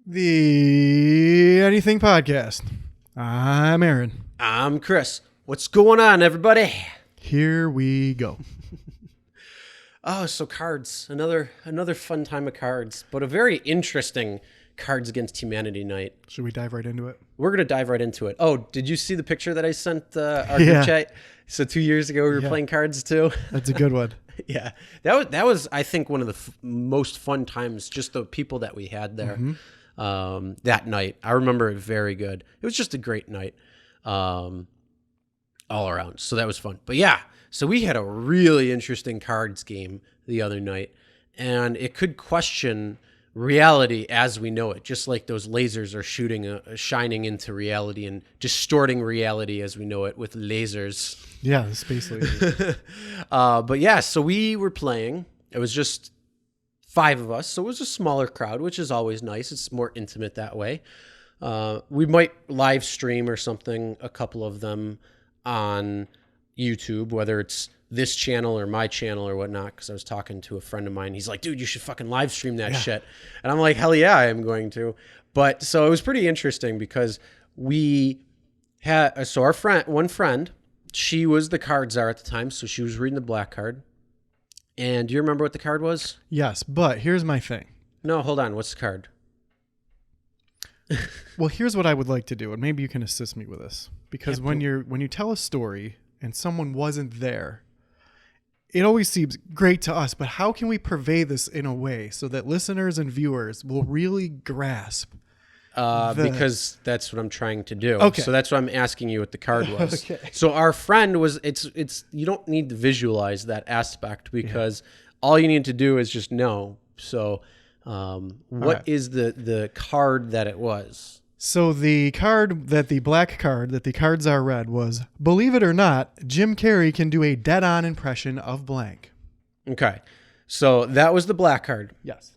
The Anything Podcast. I'm Aaron. I'm Chris. What's going on, everybody? Here we go. Oh, so cards. Another fun time of cards, but a very interesting Cards Against Humanity night. Should we dive right into it? We're going to dive right into it. Oh, did you see the picture that I sent our group chat? So 2 years ago, we were playing cards too. That's a good one. Yeah. That was I think, one of the most fun times, just the people that we had there that night. I remember it very good. It was just a great night all around. So that was fun. But yeah, so we had a really interesting cards game the other night, and it could question reality as we know it, just like those lasers are shining into reality and distorting reality as we know it with lasers. Yeah, the space lasers. But yeah, so we were playing. It was just 5 of us, so it was a smaller crowd, which is always nice. It's more intimate that way. We might live stream or something, a couple of them on YouTube, whether it's this channel or my channel or whatnot, because I was talking to a friend of mine. He's like, dude, you should fucking live stream that shit. And I'm like, hell yeah, I am going to. But so it was pretty interesting because we had, one friend, she was the card czar at the time, so she was reading the black card. And do you remember what the card was? Yes, but here's my thing. No, hold on. What's the card? Well, here's what I would like to do, and maybe you can assist me with this. Because when you tell a story and someone wasn't there, it always seems great to us, but how can we purvey this in a way so that listeners and viewers will really grasp? Because that's what I'm trying to do. Okay. So that's what I'm asking you what the card was. Okay. So our friend was, it's you don't need to visualize that aspect because all you need to do is just know. So what is the card that it was? So the card that the black card that the cards are read was, believe it or not, Jim Carrey can do a dead-on impression of blank. Okay. So that was the black card. Yes.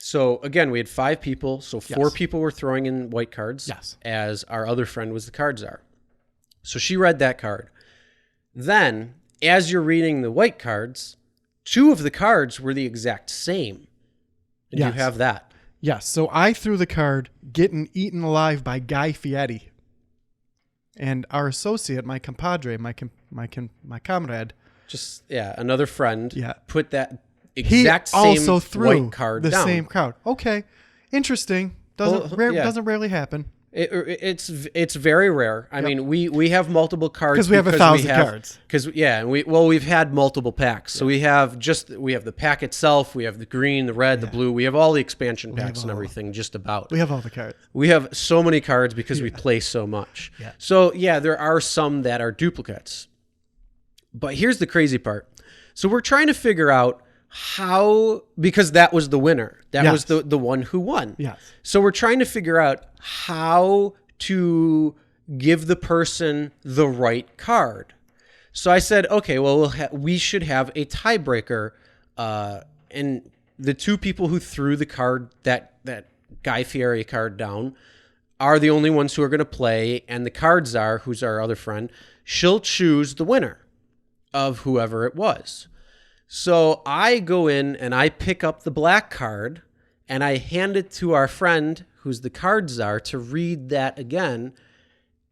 So again, we had 5 people. So 4 people were throwing in white cards. Yes. As our other friend was the card czar. So she read that card. Then, as you're reading the white cards, 2 of the cards were the exact same. And you have that. Yes. So I threw the card Getting Eaten Alive by Guy Fieri. And our associate, my compadre, my comrade. Just, another friend put that He exact same also threw white card the down. same crowd. Okay. Interesting. Doesn't rarely happen. It's very rare. I mean, we have multiple cards because we have 1,000 cards. We've had multiple packs. So we have the pack itself, we have the green, the red, the blue. We have all the expansion packs and everything. Just about. We have all the cards. We have so many cards because we play so much. Yeah. So there are some that are duplicates. But here's the crazy part. So we're trying to figure out how, because that was the winner. That was the one who won. Yes. So we're trying to figure out how to give the person the right card. So I said, okay, well, we should have a tiebreaker. And the 2 people who threw the card, that Guy Fieri card down, are the only ones who are going to play. And the card czar, who's our other friend, she'll choose the winner of whoever it was. So I go in and I pick up the black card and I hand it to our friend who's the card czar to read that again.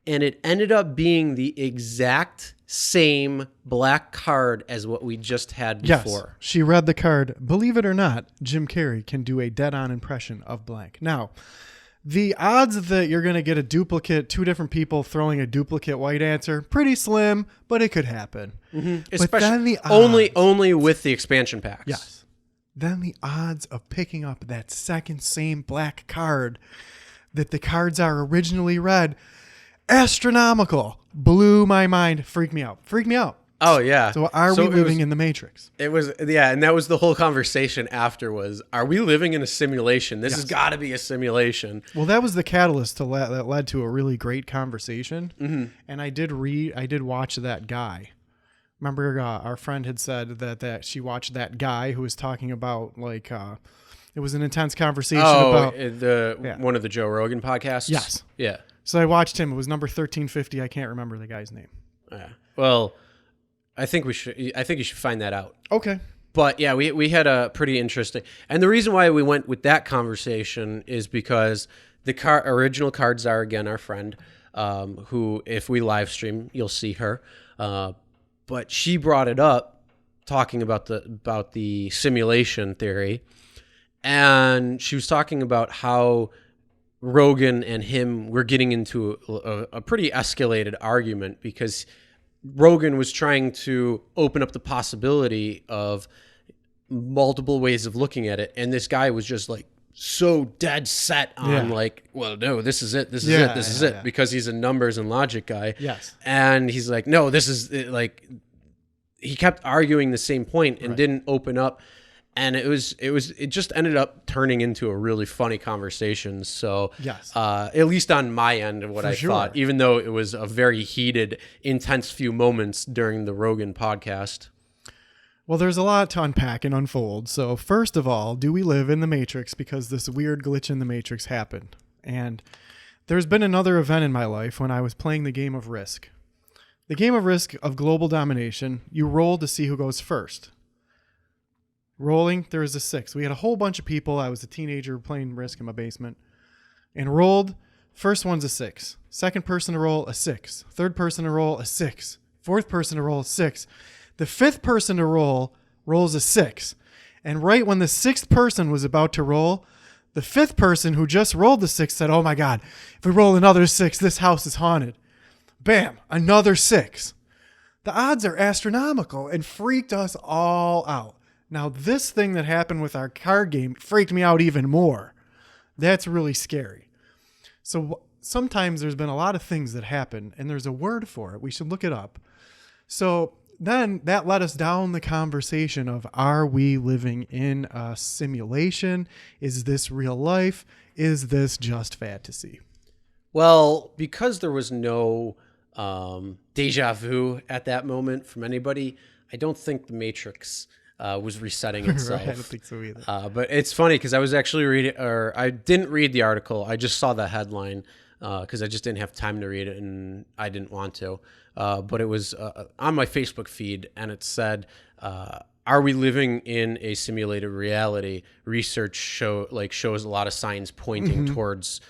And it ended up being the exact same black card as what we just had before. Yes, she read the card, believe it or not, Jim Carrey can do a dead-on impression of blank. Now, the odds that you're going to get a duplicate, 2 different people throwing a duplicate white answer, pretty slim, but it could happen. Mm-hmm. But especially then the odds, only with the expansion packs. Yes. Then the odds of picking up that second same black card that the cards are originally read, astronomical. Blew my mind. Freaked me out. Oh, yeah. So are we living in the Matrix? It was, and that was the whole conversation after was, are we living in a simulation? This has got to be a simulation. Well, that was the catalyst that led to a really great conversation. Mm-hmm. And I did watch that guy. Remember, our friend had said that she watched that guy who was talking about, like, it was an intense conversation about... one of the Joe Rogan podcasts? Yes. Yeah. So I watched him. It was number 1350. I can't remember the guy's name. Yeah. Well, I think you should find that out. Okay. But yeah, we had a pretty interesting, and the reason why we went with that conversation is because the original Card Czar, again, our friend, who, if we live stream, you'll see her. But she brought it up, talking about the simulation theory, and she was talking about how Rogan and him were getting into a pretty escalated argument because Rogan was trying to open up the possibility of multiple ways of looking at it, and this guy was just like so dead set on like, well, no, this is it, this is it, because he's a numbers and logic guy. Yes. And he's like, no, this is it. Like, he kept arguing the same point and didn't open up. And it just ended up turning into a really funny conversation. So, yes, at least on my end of what I thought, even though it was a very heated, intense few moments during the Rogan podcast. Well, there's a lot to unpack and unfold. So first of all, do we live in the Matrix because this weird glitch in the Matrix happened? And there's been another event in my life when I was playing the game of Risk. The game of Risk of global domination, you roll to see who goes first. Rolling, there was a 6. We had a whole bunch of people. I was a teenager playing Risk in my basement. And rolled, first one's a 6. Second person to roll, a 6. Third person to roll, a 6. Fourth person to roll, a 6. The fifth person to roll rolls a 6. And right when the sixth person was about to roll, the fifth person who just rolled the 6 said, oh my God, if we roll another 6, this house is haunted. Bam, another 6. The odds are astronomical and freaked us all out. Now, this thing that happened with our card game freaked me out even more. That's really scary. So sometimes there's been a lot of things that happen, and there's a word for it. We should look it up. So then that led us down the conversation of, are we living in a simulation? Is this real life? Is this just fantasy? Well, because there was no deja vu at that moment from anybody, I don't think the Matrix was resetting itself. Right, I don't think so either. But it's funny because I was actually reading, or I didn't read the article. I just saw the headline because I just didn't have time to read it and I didn't want to. But it was on my Facebook feed, and it said, "Are we living in a simulated reality?" Research shows a lot of signs pointing towards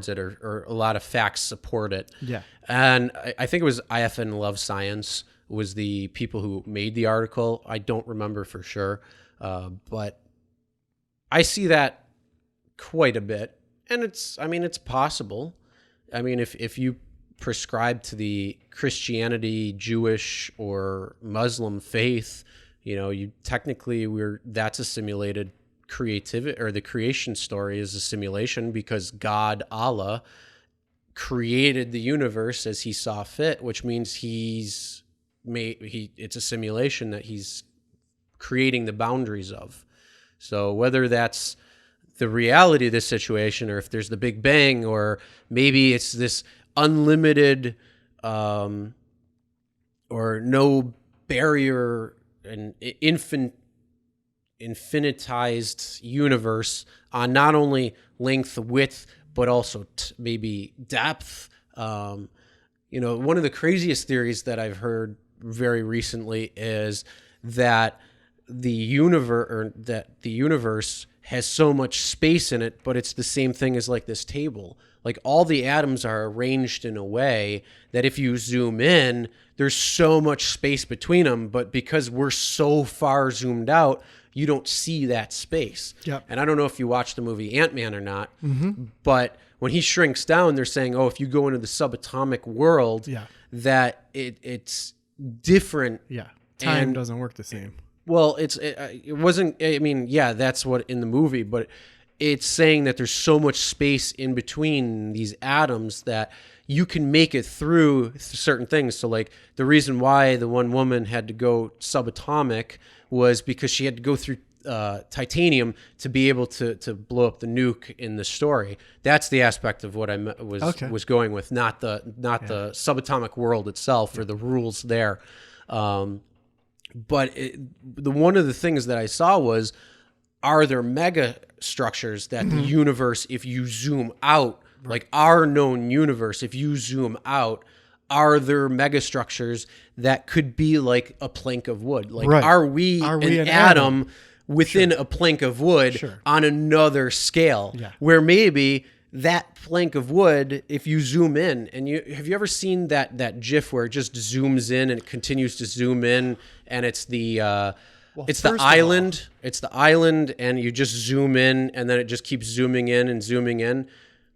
it, or a lot of facts support it. Yeah, and I think it was IFN Love Science was the people who made the article. I don't remember for sure, but I see that quite a bit, and it's possible. I mean, if you prescribe to the Christianity, Jewish, or Muslim faith, that's a simulated creativity, or the creation story is a simulation because God, Allah, created the universe as he saw fit, which means it's a simulation that he's creating the boundaries of. So whether that's the reality of this situation, or if there's the Big Bang, or maybe it's this unlimited or no barrier and infinitized universe on not only length, width, but also maybe depth. One of the craziest theories that I've heard very recently is that the universe has so much space in it, but it's the same thing as like this table. Like, all the atoms are arranged in a way that if you zoom in, there's so much space between them, but because we're so far zoomed out, you don't see that space. Yep. And I don't know if you watched the movie Ant-Man or not, but when he shrinks down, they're saying, oh, if you go into the subatomic world, that it's different. Yeah, time doesn't work the same. Well, it wasn't, I mean, yeah, that's what in the movie, but it's saying that there's so much space in between these atoms that you can make it through certain things. So like the reason why the one woman had to go subatomic was because she had to go through titanium to be able to blow up the nuke in the story. That's the aspect of what I was going with, not the subatomic world itself or the rules there. But one of the things that I saw was, are there mega structures that the universe, if you zoom out, like our known universe, if you zoom out, are there megastructures that could be like a plank of wood? Like, Right. are we an atom within a plank of wood on another scale? Yeah. Where maybe that plank of wood, if you zoom in, and have you ever seen that GIF where it just zooms in and it continues to zoom in, and it's the island. It's the island, and you just zoom in, and then it just keeps zooming in and zooming in.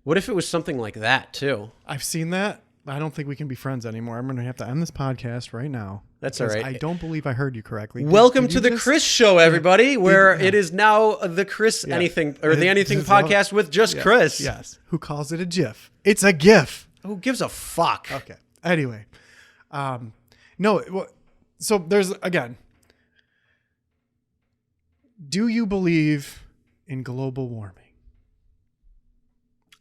What if it was something like that too? I've seen that. I don't think we can be friends anymore. I'm going to have to end this podcast right now. That's all right. I don't believe I heard you correctly. Welcome to the Chris Show, everybody, where it is now the Chris Anything, or the Anything podcast with just Chris. Yes. Who calls it a GIF? It's a GIF. Who gives a fuck? Okay. Anyway. No. So there's, again, do you believe in global warming?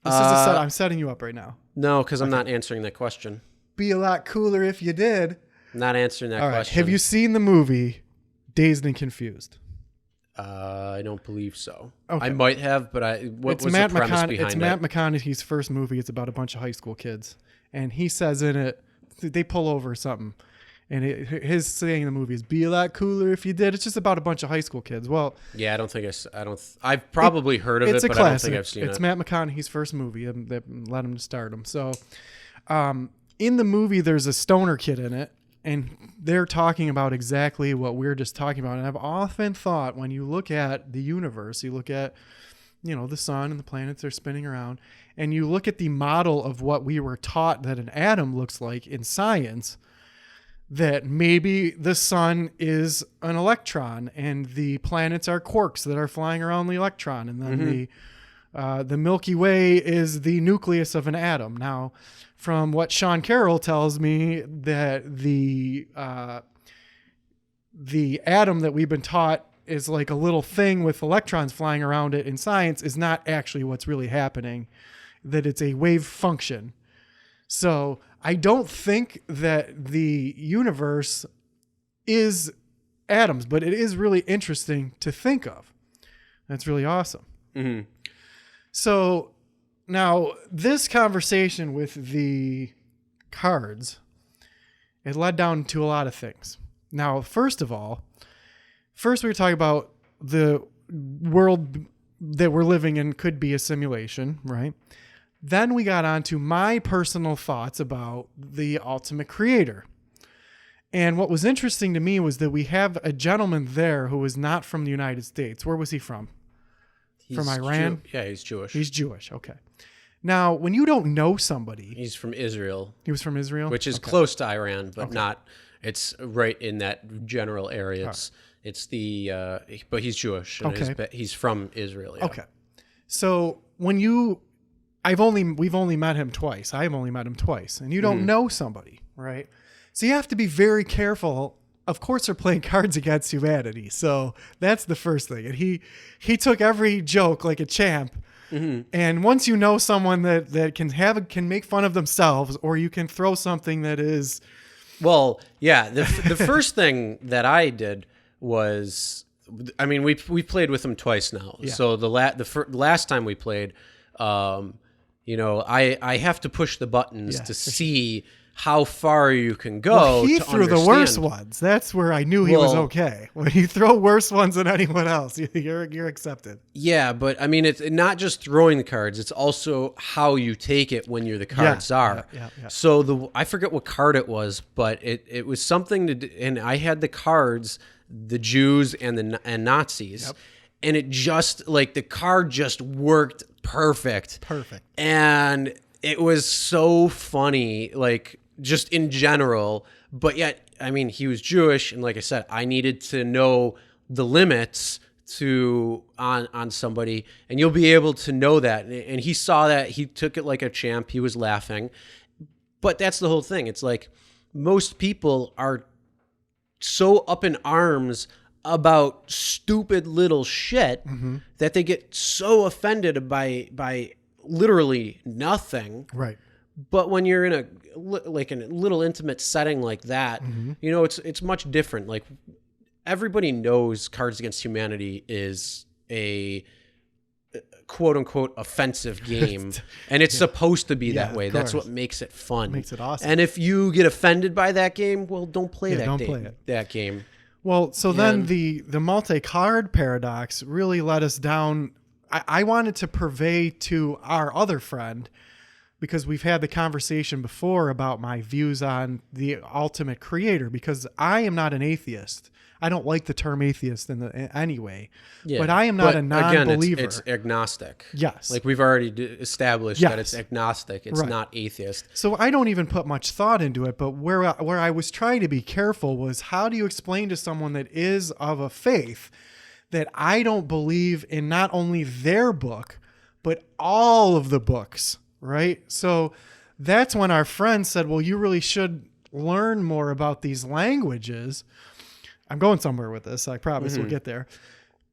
This is I'm setting you up right now. No, because I'm not answering that question. Be a lot cooler if you did. Not answering that question. Have you seen the movie Dazed and Confused? I don't believe so. Okay. I might have, but what was the premise behind it? It's Matt McConaughey's first movie. It's about a bunch of high school kids. And he says in it, they pull over something. And his saying in the movie is, be a lot cooler if you did. It's just about a bunch of high school kids. Well, yeah, I've probably heard of it, but I don't think I've seen it. It's Matt McConaughey's first movie that led him to stardom. So, in the movie, there's a stoner kid in it, and they're talking about exactly what we're just talking about. And I've often thought, when you look at the universe, you look at, the sun and the planets are spinning around, and you look at the model of what we were taught that an atom looks like in science, that maybe the sun is an electron and the planets are quarks that are flying around the electron, and then the Milky Way is the nucleus of an atom. Now, from what Sean Carroll tells me, that the atom that we've been taught is like a little thing with electrons flying around it in science is not actually what's really happening, that it's a wave function. So I don't think that the universe is atoms, but it is really interesting to think of. That's really awesome. Mm-hmm. So now this conversation with the cards, it led down to a lot of things. Now, first we were talking about the world that we're living in could be a simulation, right? Then we got on to my personal thoughts about the ultimate creator. And what was interesting to me was that we have a gentleman there who was not from the United States. Where was he from? From Iran? Yeah, he's Jewish. He's Jewish, okay. Now, when you don't know somebody... He's from Israel. He was from Israel? Which is close to Iran, but not... It's right in that general area. It's the... but he's Jewish. And he's from Israel, yeah. Okay. So when you... we've only met him twice. I've only met him twice. And you don't know somebody, right? So you have to be very careful. Of course, they're playing Cards Against Humanity. So that's the first thing. And he took every joke like a champ. Mm-hmm. And once you know someone that can make fun of themselves, or you can throw something that is... Well, yeah. The first thing that I did was... I mean, we played with him twice now. Yeah. So the last time we played... I have to push the buttons to see how far you can go. Well, he threw the worst ones. That's where I knew he was okay. When you throw worse ones than anyone else, you're accepted. Yeah, but I mean, it's not just throwing the cards; it's also how you take it when the cards are. Yeah. So I forget what card it was, but it was something to do, and I had the cards, the Jews and Nazis. Yep. And it just the card just worked perfect. And it was so funny, just in general. But yet, I mean, he was Jewish. And like I said, I needed to know the limits on somebody. And you'll be able to know that. And he saw that. He took it like a champ. He was laughing. But that's the whole thing. It's like most people are so up in arms about stupid little shit that they get so offended by literally nothing. Right. But when you're in a little intimate setting like that, it's much different. Like, everybody knows Cards Against Humanity is a quote unquote offensive game, and it's supposed to be that Yeah, way. of That's course. what makes it fun. Makes it awesome. And if you get offended by that game, well, don't play that don't game. play it. That game. Well, so then And- the multi-card paradox really let us down. I wanted to purvey to our other friend, because we've had the conversation before about my views on the ultimate creator, because I am not an atheist. I don't like the term atheist in anyway, but I am not a non-believer. Again, it's agnostic. Yes. Like we've already established that it's agnostic. It's Right. not atheist. So I don't even put much thought into it, but where I was trying to be careful was, how do you explain to someone that is of a faith that I don't believe in not only their book, but all of the books, right? So that's when our friend said, well, you really should learn more about these languages. I'm going somewhere with this. I promise we'll get there.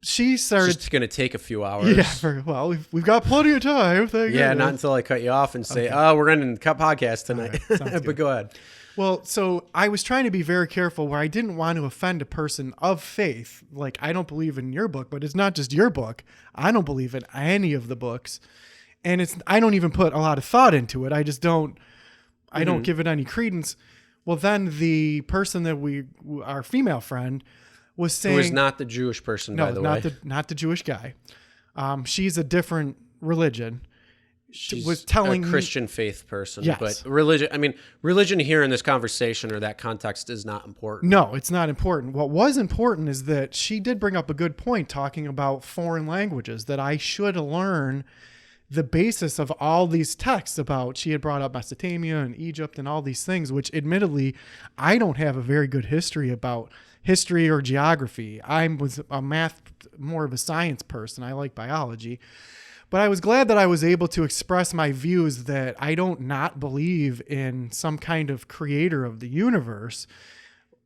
She started. It's going to take a few hours. Yeah, well, we've got plenty of time. Thank Yeah, goodness. not until I cut you off and say, "Oh, we're ending the podcast tonight." All right, sounds But good. go ahead. Well, so I was trying to be very careful where I didn't want to offend a person of faith. Like, I don't believe in your book, but it's not just your book. I don't believe in any of the books. And I don't even put a lot of thought into it. I just don't, I don't give it any credence. Well, then the person that our female friend was saying, Who is not the Jewish person, by the way. not the Jewish guy. She's a different religion. She's was telling a me- Christian faith person. Yes. But religion here in this conversation or that context is not important. No, it's not important. What was important is that she did bring up a good point talking about foreign languages, that I should learn the basis of all these texts about. She had brought up Mesopotamia and Egypt and all these things, which admittedly, I don't have a very good history about history or geography. I was more of a science person. I like biology. But I was glad that I was able to express my views that I don't not believe in some kind of creator of the universe.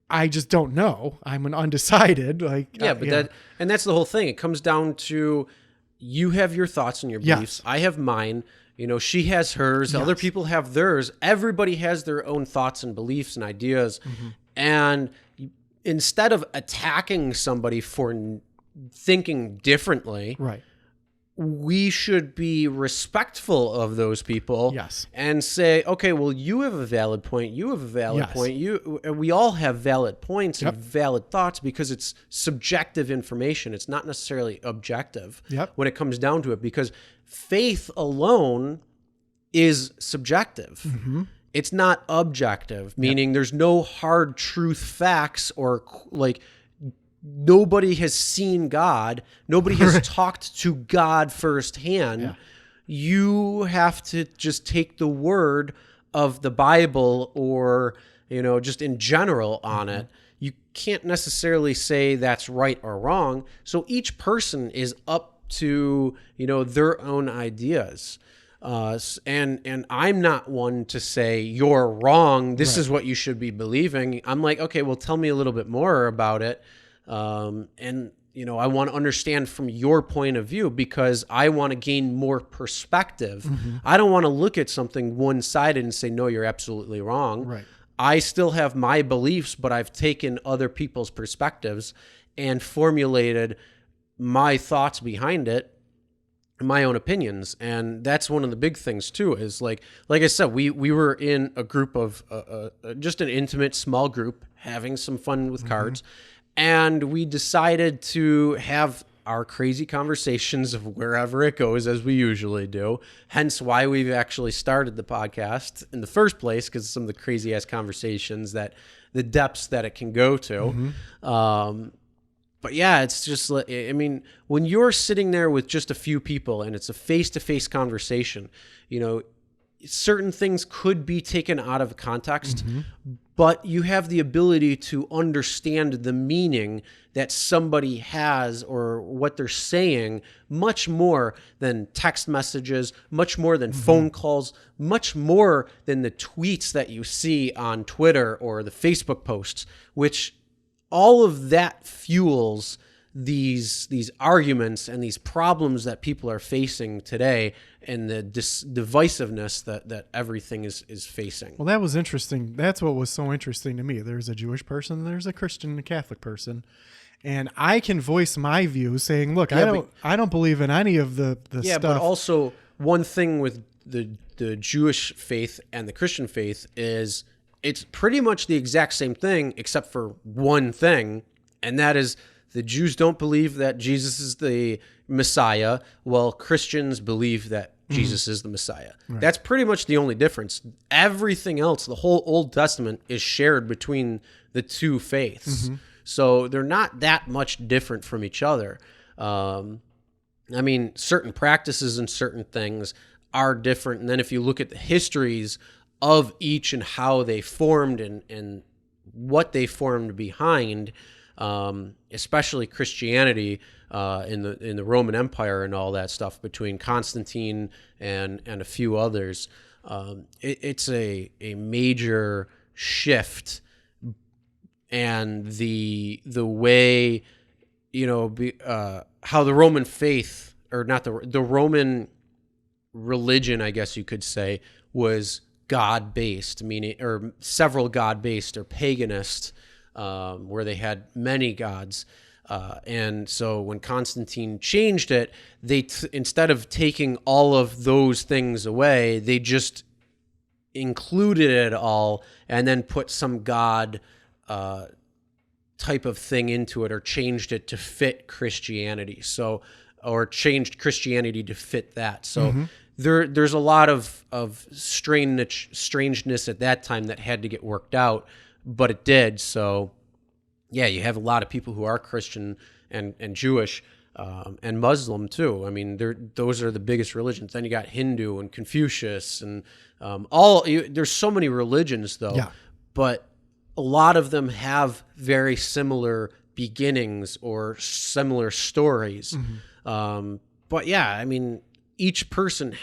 I just don't know. I'm an undecided. Yeah, but that's the whole thing. It comes down to you have your thoughts and your Yes. beliefs. I have mine. She has hers. Other people have theirs. Everybody has their own thoughts and beliefs and ideas. And instead of attacking somebody for thinking differently, right. we should be respectful of those people. Yes. And say, okay, well, you have a valid point. You have a valid Yes. point. We all have valid points Yep. and valid thoughts, because it's subjective information. It's not necessarily objective Yep. when it comes down to it, because faith alone is subjective. It's not objective, meaning there's no hard truth facts, or like nobody has seen God. Nobody has talked to God firsthand. Yeah. You have to just take the word of the Bible, or, just in general on it. You can't necessarily say that's right or wrong. So each person is up to, their own ideas. And I'm not one to say you're wrong. This is what you should be believing. I'm like, okay, well, tell me a little bit more about it. And I want to understand from your point of view, because I want to gain more perspective. I don't want to look at something one-sided and say, no, you're absolutely wrong. Right. I still have my beliefs, but I've taken other people's perspectives and formulated my thoughts behind it, my own opinions. And that's one of the big things too, is like I said, we were in a group of just an intimate small group having some fun with cards. And we decided to have our crazy conversations of wherever it goes, as we usually do. Hence why we've actually started the podcast in the first place, because some of the crazy ass conversations, that the depths that it can go to. But yeah, it's just, when you're sitting there with just a few people and it's a face-to-face conversation, certain things could be taken out of context, but you have the ability to understand the meaning that somebody has or what they're saying much more than text messages, much more than phone calls, much more than the tweets that you see on Twitter or the Facebook posts, which all of that fuels these arguments and these problems that people are facing today, and the divisiveness that everything is facing. Well, that was interesting. That's what was so interesting to me. There's a Jewish person, there's a Christian and a Catholic person. And I can voice my view saying, look, Yeah, I don't believe in any of the Yeah, stuff. but also one thing with the Jewish faith and the Christian faith is it's pretty much the exact same thing except for one thing, and that is the Jews don't believe that Jesus is the Messiah, while Christians believe that Jesus is the Messiah. Right. That's pretty much the only difference. Everything else, the whole Old Testament, is shared between the two faiths. So they're not that much different from each other. I mean, certain practices and certain things are different. And then if you look at the histories of each and how they formed and what they formed behind, especially Christianity in the Roman Empire and all that stuff between Constantine and a few others, it's a major shift. And the way, how the Roman faith, or not the Roman religion, I guess you could say, was God-based, meaning, or several God-based or paganist, where they had many gods. And so when Constantine changed it, they instead of taking all of those things away, they just included it all and then put some God type of thing into it, or changed it to fit Christianity. So, or changed Christianity to fit that. So there's a lot of strangeness at that time that had to get worked out, but it did. So yeah, you have a lot of people who are Christian and Jewish and Muslim too. I mean, those are the biggest religions. Then you got Hindu and Confucius and there's so many religions though, but a lot of them have very similar beginnings or similar stories. But yeah, I mean, each person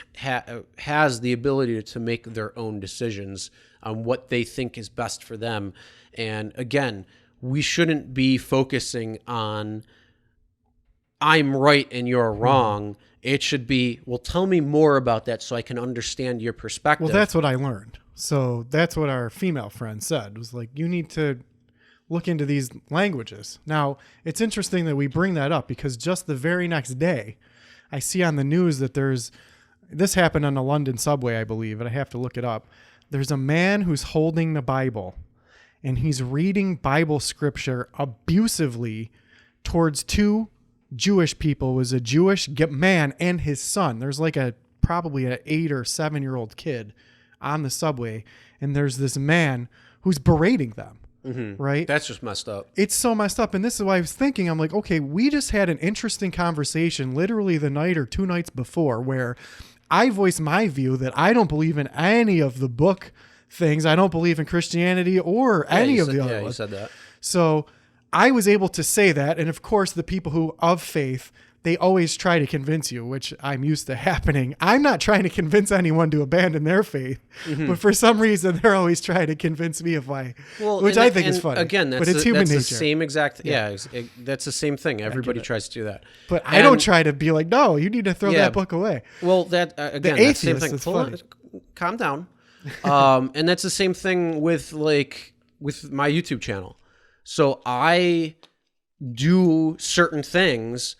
has the ability to make their own decisions on what they think is best for them. And again, we shouldn't be focusing on I'm right and you're wrong. It should be, well, tell me more about that so I can understand your perspective. Well, that's what I learned. So that's what our female friend said. It was like, you need to look into these languages. Now, it's interesting that we bring that up because just the very next day, I see on the news that this happened on a London subway, I believe, and I have to look it up. There's a man who's holding the Bible, and he's reading Bible scripture abusively towards two Jewish people. It was a Jewish man and his son. There's like probably an 8 or 7-year-old kid on the subway, and there's this man who's berating them. Right? That's just messed up. It's so messed up. And this is why I was thinking, I'm like, okay, we just had an interesting conversation literally the night or 2 nights before where I voiced my view that I don't believe in any of the book things. I don't believe in Christianity or any of the other ones. Yeah, you said that. So I was able to say that. And of course, the people who of faith, they always try to convince you, which I'm used to happening. I'm not trying to convince anyone to abandon their faith, but for some reason, they're always trying to convince me of why, which I think is funny. Again, but it's human nature. The same exact, that's the same thing. Everybody tries to do that. But I don't try to be like, no, you need to throw that book away. Well, that again, the that's the atheist same thing. is funny. Calm down. And that's the same thing with my YouTube channel. So I do certain things,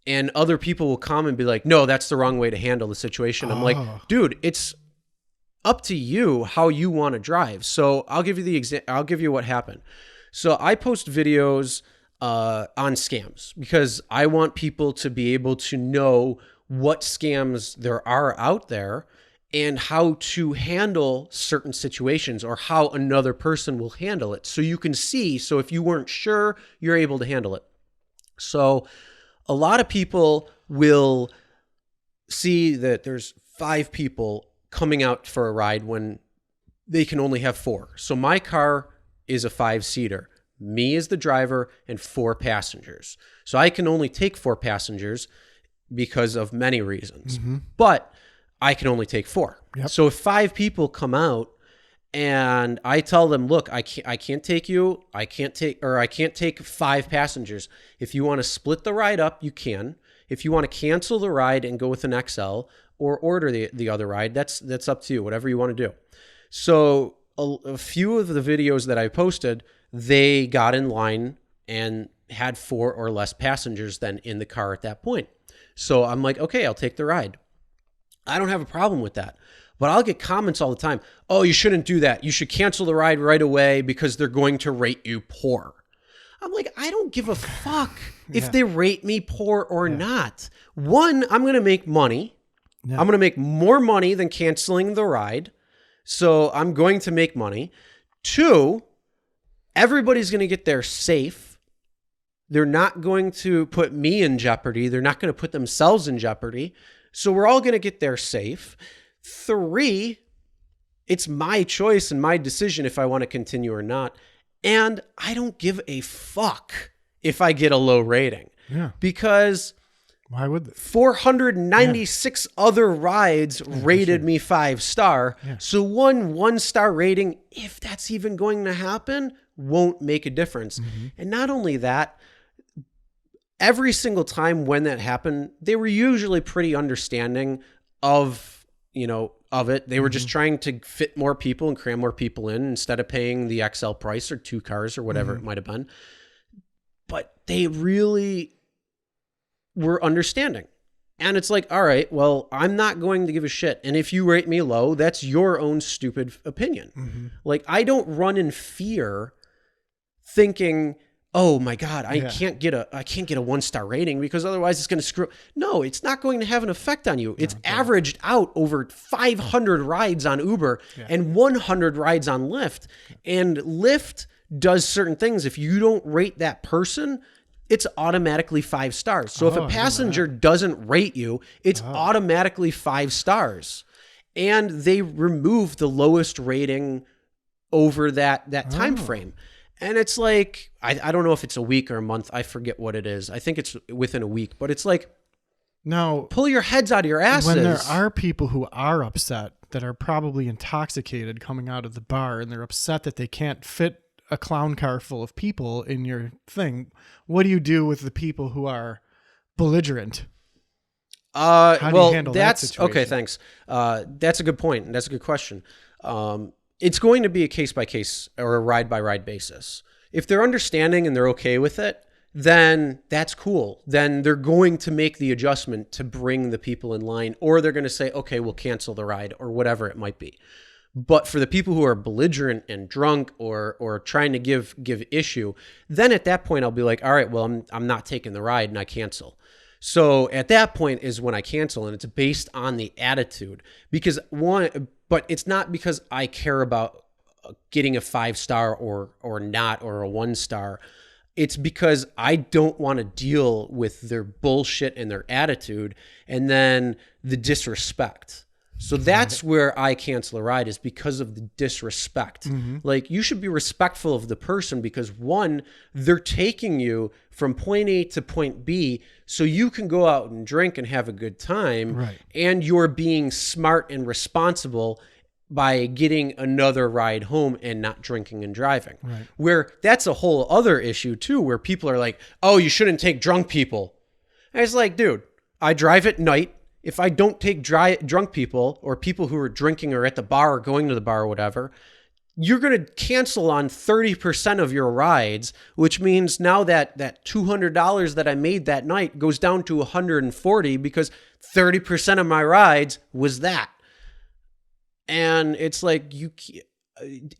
and other people will come and be like, no, that's the wrong way to handle the situation. I'm like, dude, it's up to you how you want to drive. So I'll give you I'll give you what happened. So I post videos on scams because I want people to be able to know what scams there are out there and how to handle certain situations or how another person will handle it. So you can see, so if you weren't sure, you're able to handle it. So a lot of people will see that there's 5 people coming out for a ride when they can only have 4. So my car is a 5-seater. Me as the driver and 4 passengers. So I can only take 4 passengers because of many reasons. But I can only take 4. Yep. So if 5 people come out and I tell them, look, I can't take you. I can't take 5 passengers. If you want to split the ride up, you can. If you want to cancel the ride and go with an XL or order the other ride, that's up to you, whatever you want to do. So a few of the videos that I posted, they got in line and had 4 or less passengers than in the car at that point. So I'm like, okay, I'll take the ride. I don't have a problem with that. But I'll get comments all the time. Oh, you shouldn't do that. You should cancel the ride right away because they're going to rate you poor. I'm like, I don't give a fuck if they rate me poor or not. One, I'm going to make money. I'm going to make more money than canceling the ride. So I'm going to make money. 2, everybody's going to get there safe. They're not going to put me in jeopardy. They're not going to put themselves in jeopardy. So we're all going to get there safe. 3, it's my choice and my decision if I want to continue or not. And I don't give a fuck if I get a low rating. Yeah. Because why would they? 496 other rides rated me 5-star. Yeah. So 1-star rating, if that's even going to happen, won't make a difference. Mm-hmm. And not only that, every single time when that happened, they were usually pretty understanding of it. They were just trying to fit more people and cram more people in instead of paying the XL price or 2 cars or whatever it might have been. But they really were understanding. And it's like, all right, well, I'm not going to give a shit. And if you rate me low, that's your own stupid opinion. Mm-hmm. Like, I don't run in fear thinking, oh my God, I can't get a 1-star rating because otherwise it's going to screw. No, it's not going to have an effect on you. It's averaged out over 500 rides on Uber and 100 rides on Lyft. And Lyft does certain things. If you don't rate that person, it's automatically 5 stars. So if a passenger doesn't rate you, it's automatically 5 stars. And they remove the lowest rating over that time frame. And it's like, I don't know if it's a week or a month. I forget what it is. I think it's within a week. But it's like, now, pull your heads out of your asses. When there are people who are upset, that are probably intoxicated coming out of the bar, and they're upset that they can't fit a clown car full of people in your thing, what do you do with the people who are belligerent? How do you handle that situation? Okay, thanks. That's a good point. That's a good question. It's going to be a case-by-case or a ride-by-ride basis. If they're understanding and they're okay with it, then that's cool. Then they're going to make the adjustment to bring the people in line, or they're going to say, okay, we'll cancel the ride or whatever it might be. But for the people who are belligerent and drunk or trying to give issue, then at that point I'll be like, all right, well, I'm not taking the ride and I cancel. So at that point is when I cancel, and it's based on the attitude. But it's not because I care about getting a 5-star or not, or a 1-star. It's because I don't want to deal with their bullshit and their attitude and then the disrespect. So that's where I cancel a ride, is because of the disrespect. Mm-hmm. Like, you should be respectful of the person because, one, they're taking you from point A to point B so you can go out and drink and have a good time. Right. And you're being smart and responsible by getting another ride home and not drinking and driving. Right. Where that's a whole other issue too, where people are like, oh, you shouldn't take drunk people. And it's like, dude, I drive at night. If I don't take drunk people or people who are drinking or at the bar or going to the bar or whatever, you're going to cancel on 30% of your rides, which means now that $200 that I made that night goes down to $140 because 30% of my rides was that. And it's like,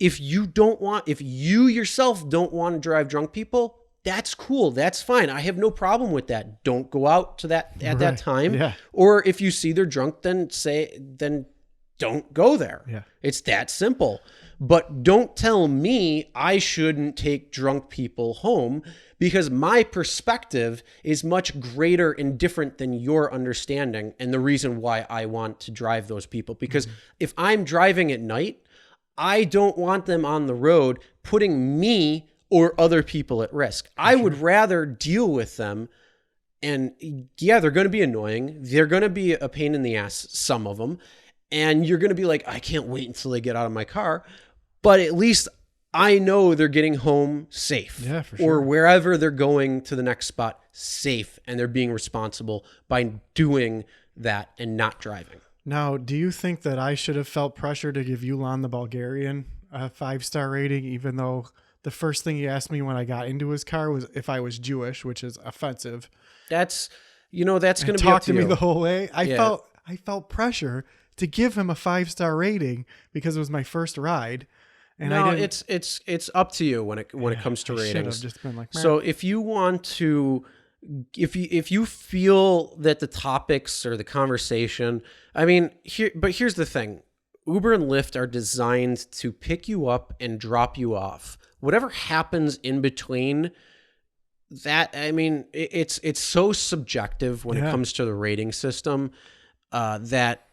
if you yourself don't want to drive drunk people, that's cool. That's fine. I have no problem with that. Don't go out to that at that time. Yeah. Or if you see they're drunk, then don't go there. Yeah. It's that simple. But don't tell me I shouldn't take drunk people home, because my perspective is much greater and different than your understanding and the reason why I want to drive those people. Because if I'm driving at night, I don't want them on the road putting me or other people at risk. I would rather deal with them. And yeah, they're going to be annoying. They're going to be a pain in the ass, some of them. And you're going to be like, I can't wait until they get out of my car. But at least I know they're getting home safe. Yeah, for sure. Or wherever they're going to the next spot safe. And they're being responsible by doing that and not driving. Now, do you think that I should have felt pressure to give Yulan the Bulgarian a 5-star rating, even though the first thing he asked me when I got into his car was if I was Jewish, which is offensive. That's that's going to be Talk up to to me you. the whole way. I felt pressure to give him a 5-star rating because it was my first ride. And No, I didn't. it's up to you when it comes to I should have ratings. just been like, "Meh." So if you want to, if you feel that the topics or the conversation, I mean, here's the thing: Uber and Lyft are designed to pick you up and drop you off. Whatever happens in between, that I mean, it's so subjective when it Yeah. comes to the rating system that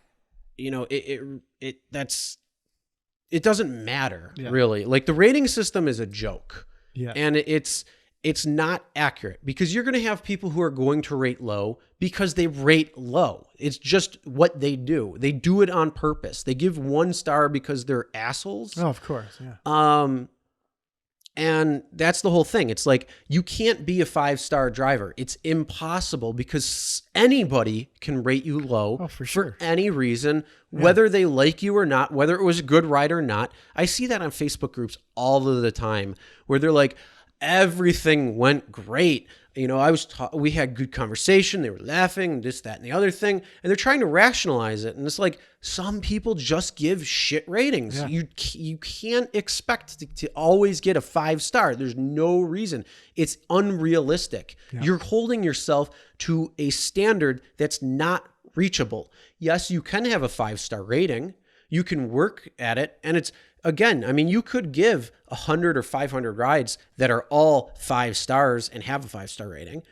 it doesn't matter really. Like the rating system is a joke. Yeah. And it's not accurate because you're going to have people who are going to rate low because they rate low. It's just what they do. They do it on purpose. They give 1 star because they're assholes. Oh, of course. Yeah. And that's the whole thing. It's like you can't be a 5-star driver. It's impossible because anybody can rate you low for sure. any reason, whether they like you or not, whether it was a good ride or not. I see that on Facebook groups all of the time where they're like, everything went great. We had good conversation. They were laughing, this, that, and the other thing. And they're trying to rationalize it. And it's like, some people just give shit ratings. Yeah. You can't expect to always get a 5-star. There's no reason. It's unrealistic. Yeah. You're holding yourself to a standard that's not reachable. Yes, you can have a 5-star rating. You can work at it. And it's, again, I mean, you could give 100 or 500 rides that are all 5 stars and have a 5-star rating,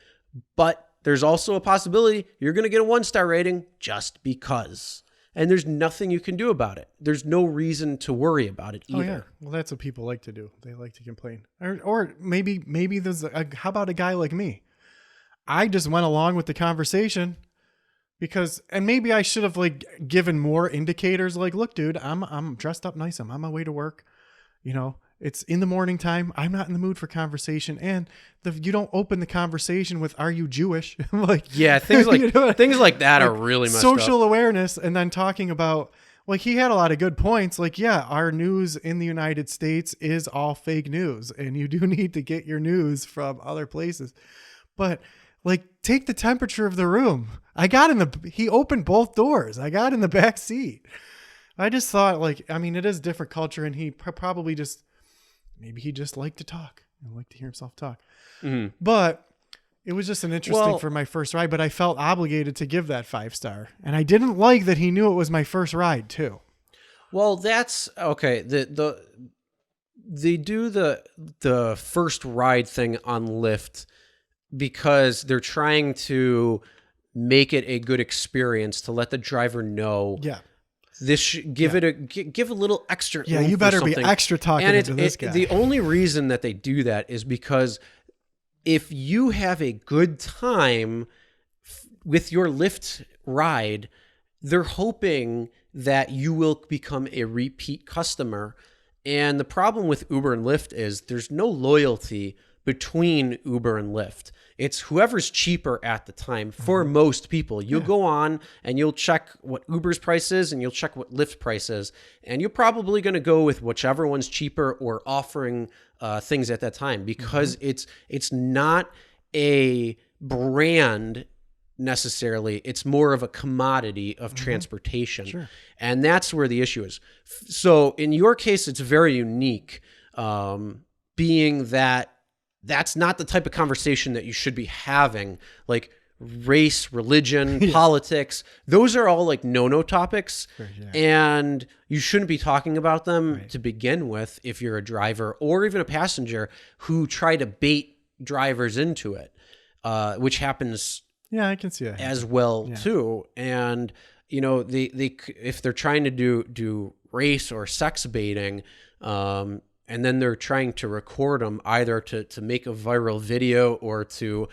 but there's also a possibility you're going to get a 1-star rating just because. And there's nothing you can do about it. There's no reason to worry about it either. Oh, yeah. Well, that's what people like to do. They like to complain. Or maybe there's how about a guy like me? I just went along with the conversation because, and maybe I should have like given more indicators. Like, look, dude, I'm dressed up nice. I'm on my way to work. It's in the morning time. I'm not in the mood for conversation. And you don't open the conversation with, "Are you Jewish?" Like, yeah, things like things like that are really messed social up. awareness. And then talking about, like, he had a lot of good points. Like, yeah, our news in the United States is all fake news, and you do need to get your news from other places. But like, take the temperature of the room. He opened both doors. I got in the back seat. I just thought, like, I mean, it is different culture, and he probably maybe he just liked to talk and liked to hear himself talk. Mm-hmm. But it was just an interesting for my first ride, but I felt obligated to give that 5-star. And I didn't like that he knew it was my first ride too. Well, that's okay. They do the first ride thing on Lyft because they're trying to make it a good experience to let the driver know. Yeah. This give a little extra. Yeah, oomph you or better be something. extra talkative to this guy. The only reason that they do that is because if you have a good time with your Lyft ride, they're hoping that you will become a repeat customer. And the problem with Uber and Lyft is there's no loyalty between Uber and Lyft. It's whoever's cheaper at the time for most people. You'll go on and you'll check what Uber's price is and you'll check what Lyft's price is. And you're probably going to go with whichever one's cheaper or offering things at that time because it's not a brand necessarily. It's more of a commodity of transportation. Sure. And that's where the issue is. So in your case, it's very unique, being that that's not the type of conversation that you should be having. Like race, religion, politics, those are all like no topics. Sure, yeah. And you shouldn't be talking about them to begin with if you're a driver or even a passenger who try to bait drivers into it, which happens Yeah, I can see that. as well too. And they if they're trying to do race or sex baiting, and then they're trying to record them either to make a viral video or to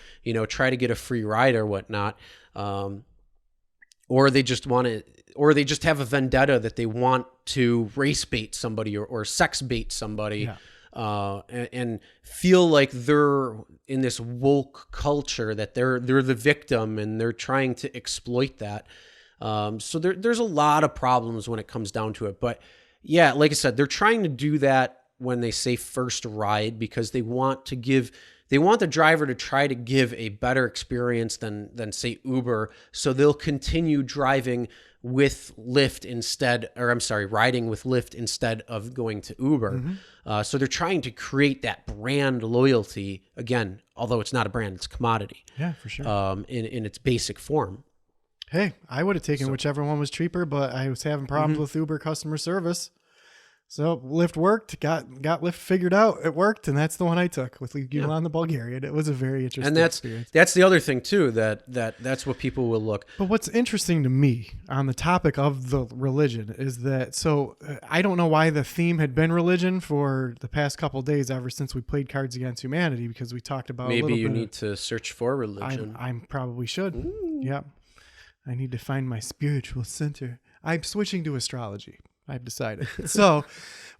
try to get a free ride or whatnot, or they just have a vendetta that they want to race bait somebody or sex bait somebody. And feel like they're in this woke culture that they're the victim and they're trying to exploit that. So there's a lot of problems when it comes down to it. But yeah, like I said, they're trying to do that when they say first ride, because they want the driver to try to give a better experience than say Uber. So they'll continue driving with Lyft riding with Lyft instead of going to Uber. So they're trying to create that brand loyalty again, although it's not a brand, it's a commodity. Yeah, for sure. In its basic form. Hey, I would have taken whichever one was cheaper, but I was having problems with Uber customer service. So Lyft worked, got Lyft figured out. It worked, and that's the one I took with Yulan the Bulgarian. It was a very interesting experience. That's the other thing too, that's what people will look. But what's interesting to me on the topic of the religion is that, so I don't know why the theme had been religion for the past couple of days ever since we played Cards Against Humanity, because we talked about maybe you need to search for religion. I probably should. Yeah. I need to find my spiritual center. I'm switching to astrology. I've decided. So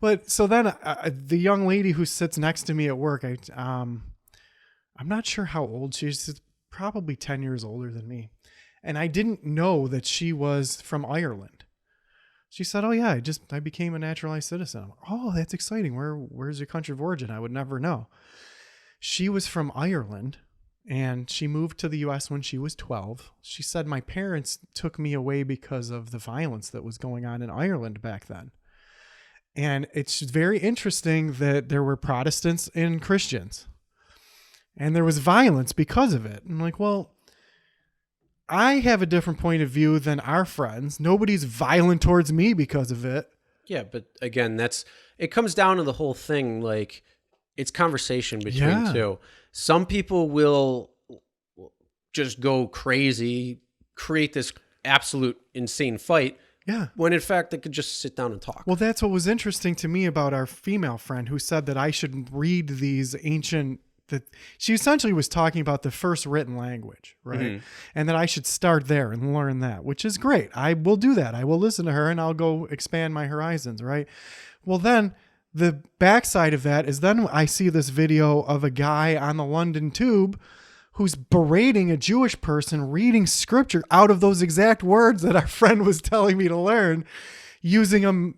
then the young lady who sits next to me at work, I'm not sure how old she is. She's probably 10 years older than me. And I didn't know that she was from Ireland. She said, "Oh yeah, I became a naturalized citizen." I'm like, "Oh, that's exciting. Where's your country of origin?" I would never know. She was from Ireland. And she moved to the U.S. when she was 12. She said, "My parents took me away because of the violence that was going on in Ireland back then." And it's very interesting that there were Protestants and Christians. And there was violence because of it. I'm like, well, I have a different point of view than our friends. Nobody's violent towards me because of it. Yeah, but again, it comes down to the whole thing, like, it's conversation between two. Some people will just go crazy, create this absolute insane fight. Yeah. When in fact they could just sit down and talk. Well, that's what was interesting to me about our female friend who said that I should read these that she essentially was talking about the first written language, right? And that I should start there and learn that, which is great. I will do that. I will listen to her and I'll go expand my horizons, right? Well, then the backside of that is then I see this video of a guy on the London Tube who's berating a Jewish person reading scripture out of those exact words that our friend was telling me to learn, using them,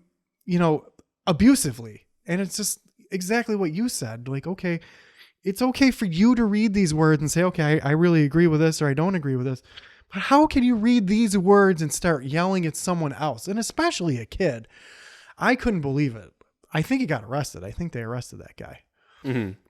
abusively. And it's just exactly what you said. Like, okay, it's okay for you to read these words and say, okay, I really agree with this or I don't agree with this. But how can you read these words and start yelling at someone else? And especially a kid. I couldn't believe it. I think he got arrested. I think they arrested that guy.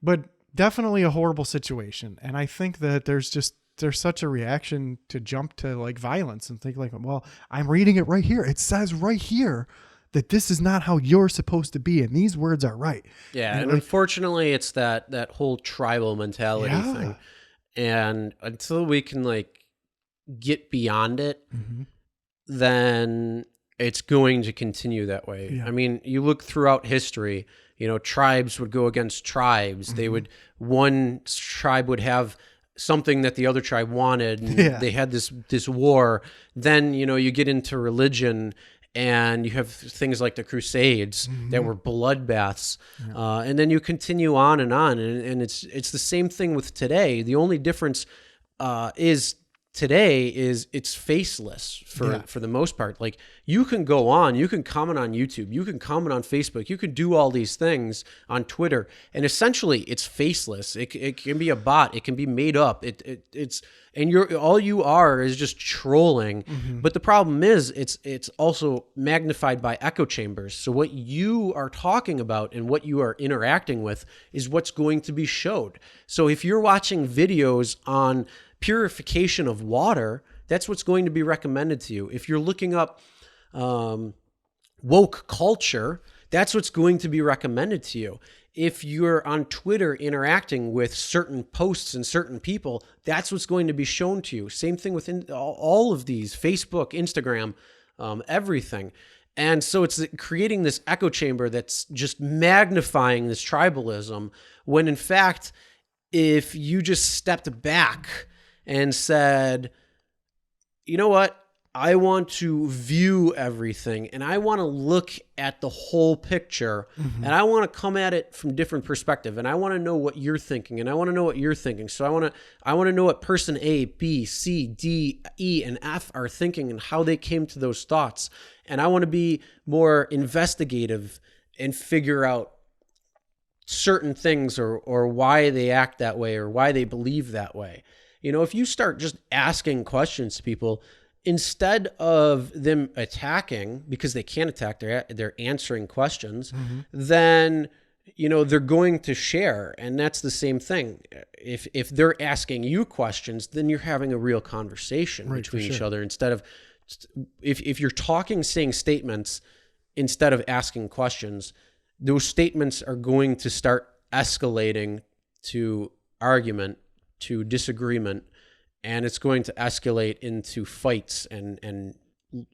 But definitely a horrible situation. And I think that there's such a reaction to jump to like violence and think like, well, I'm reading it right here. It says right here that this is not how you're supposed to be. And these words are right. Yeah. And unfortunately it's that whole tribal mentality thing. And until we can like get beyond it, then it's going to continue that way. Yeah. I mean, you look throughout history, tribes would go against tribes. One tribe would have something that the other tribe wanted, and they had this war. Then, you get into religion and you have things like the Crusades that were bloodbaths. And then you continue on. And it's the same thing with today. The only difference is today is it's faceless for the most part. Like you can go on, you can comment on YouTube, you can comment on Facebook, you can do all these things on Twitter, and essentially it's faceless. It can be a bot, it can be made up. It's all you are is just trolling. But the problem is it's also magnified by echo chambers. So what you are talking about and what you are interacting with is what's going to be showed. So if you're watching videos on purification of water, that's what's going to be recommended to you. If you're looking up woke culture, that's what's going to be recommended to you. If you're on Twitter interacting with certain posts and certain people, that's what's going to be shown to you. Same thing with all of these, Facebook, Instagram, everything. And so it's creating this echo chamber that's just magnifying this tribalism, when in fact, if you just stepped back and said, you know what? I want to view everything and I want to look at the whole picture and I want to come at it from different perspective, and I want to know what you're thinking and I want to know what you're thinking. So I want to know what person A, B, C, D, E, and F are thinking and how they came to those thoughts. And I want to be more investigative and figure out certain things or why they act that way or why they believe that way. You know, if you start just asking questions to people instead of them attacking, because they can't attack, they're answering questions, then, you know, they're going to share. And that's the same thing. If they're asking you questions, then you're having a real conversation between each other instead of, if you're talking, saying statements instead of asking questions, those statements are going to start escalating to argument, to disagreement, and it's going to escalate into fights and